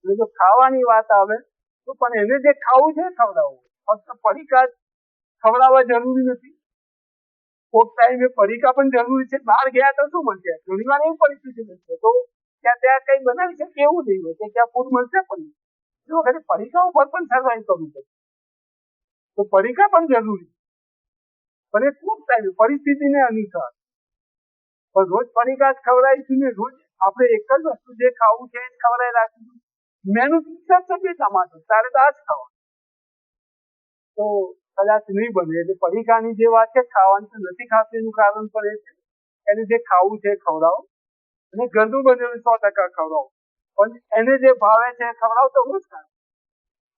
જો ખાવાની વાત આવે તો પણ એને જે ખાવું છે ખવડાવવું. ફક્ત પડીકા ખવડાવવા જરૂરી નથી. કોઈક ટાઈમે પડીકા પણ જરૂરી છે. બહાર ગયા તો શું મળશે? ઘણી વાર એવું પરિસ્થિતિ બનશે તો ત્યાં કઈ બનાવી શકે એવું નહીં હોય કે ત્યાં ફૂડ મળશે પણ જો વખતે પડીકા ઉપર પણ સર્વાઈવ કરવું પડે તો પડીકા પણ જરૂરી. પણ એ કોઈક ટાઈમે પરિસ્થિતિને અનુસાર. પણ રોજ પડીકા જ ખવડાવીશું ને રોજ આપણે એક જ વસ્તુ જે ખાવું છે એ જ ખવડાવી રાખીશું. મેનું ફિક્સ છે તમારે તારે તો આ જ ખાવાનું તો કદાચ નહીં બને. એટલે પડીકાની જે વાત છે ખાવાની નથી ખાતું એનું કારણ પણ એ છે એને જે ખાવું છે ખવડાવો અને ઘરનું બનેલું 100% ખવડાવો. પણ એને જે ભાવે છે ખવડાવો તો રોજ ખાય.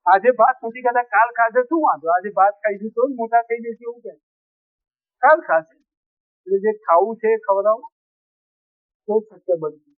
આજે ભાત નથી ખાતા કાલ ખાશે શું વાંધો? આજે ભાત ખાઈશું તો મોટા થઈ જશે એવું કે કાલ ખાશે. એટલે જે ખાવું છે ખવડાવો તો શક્ય બનશે.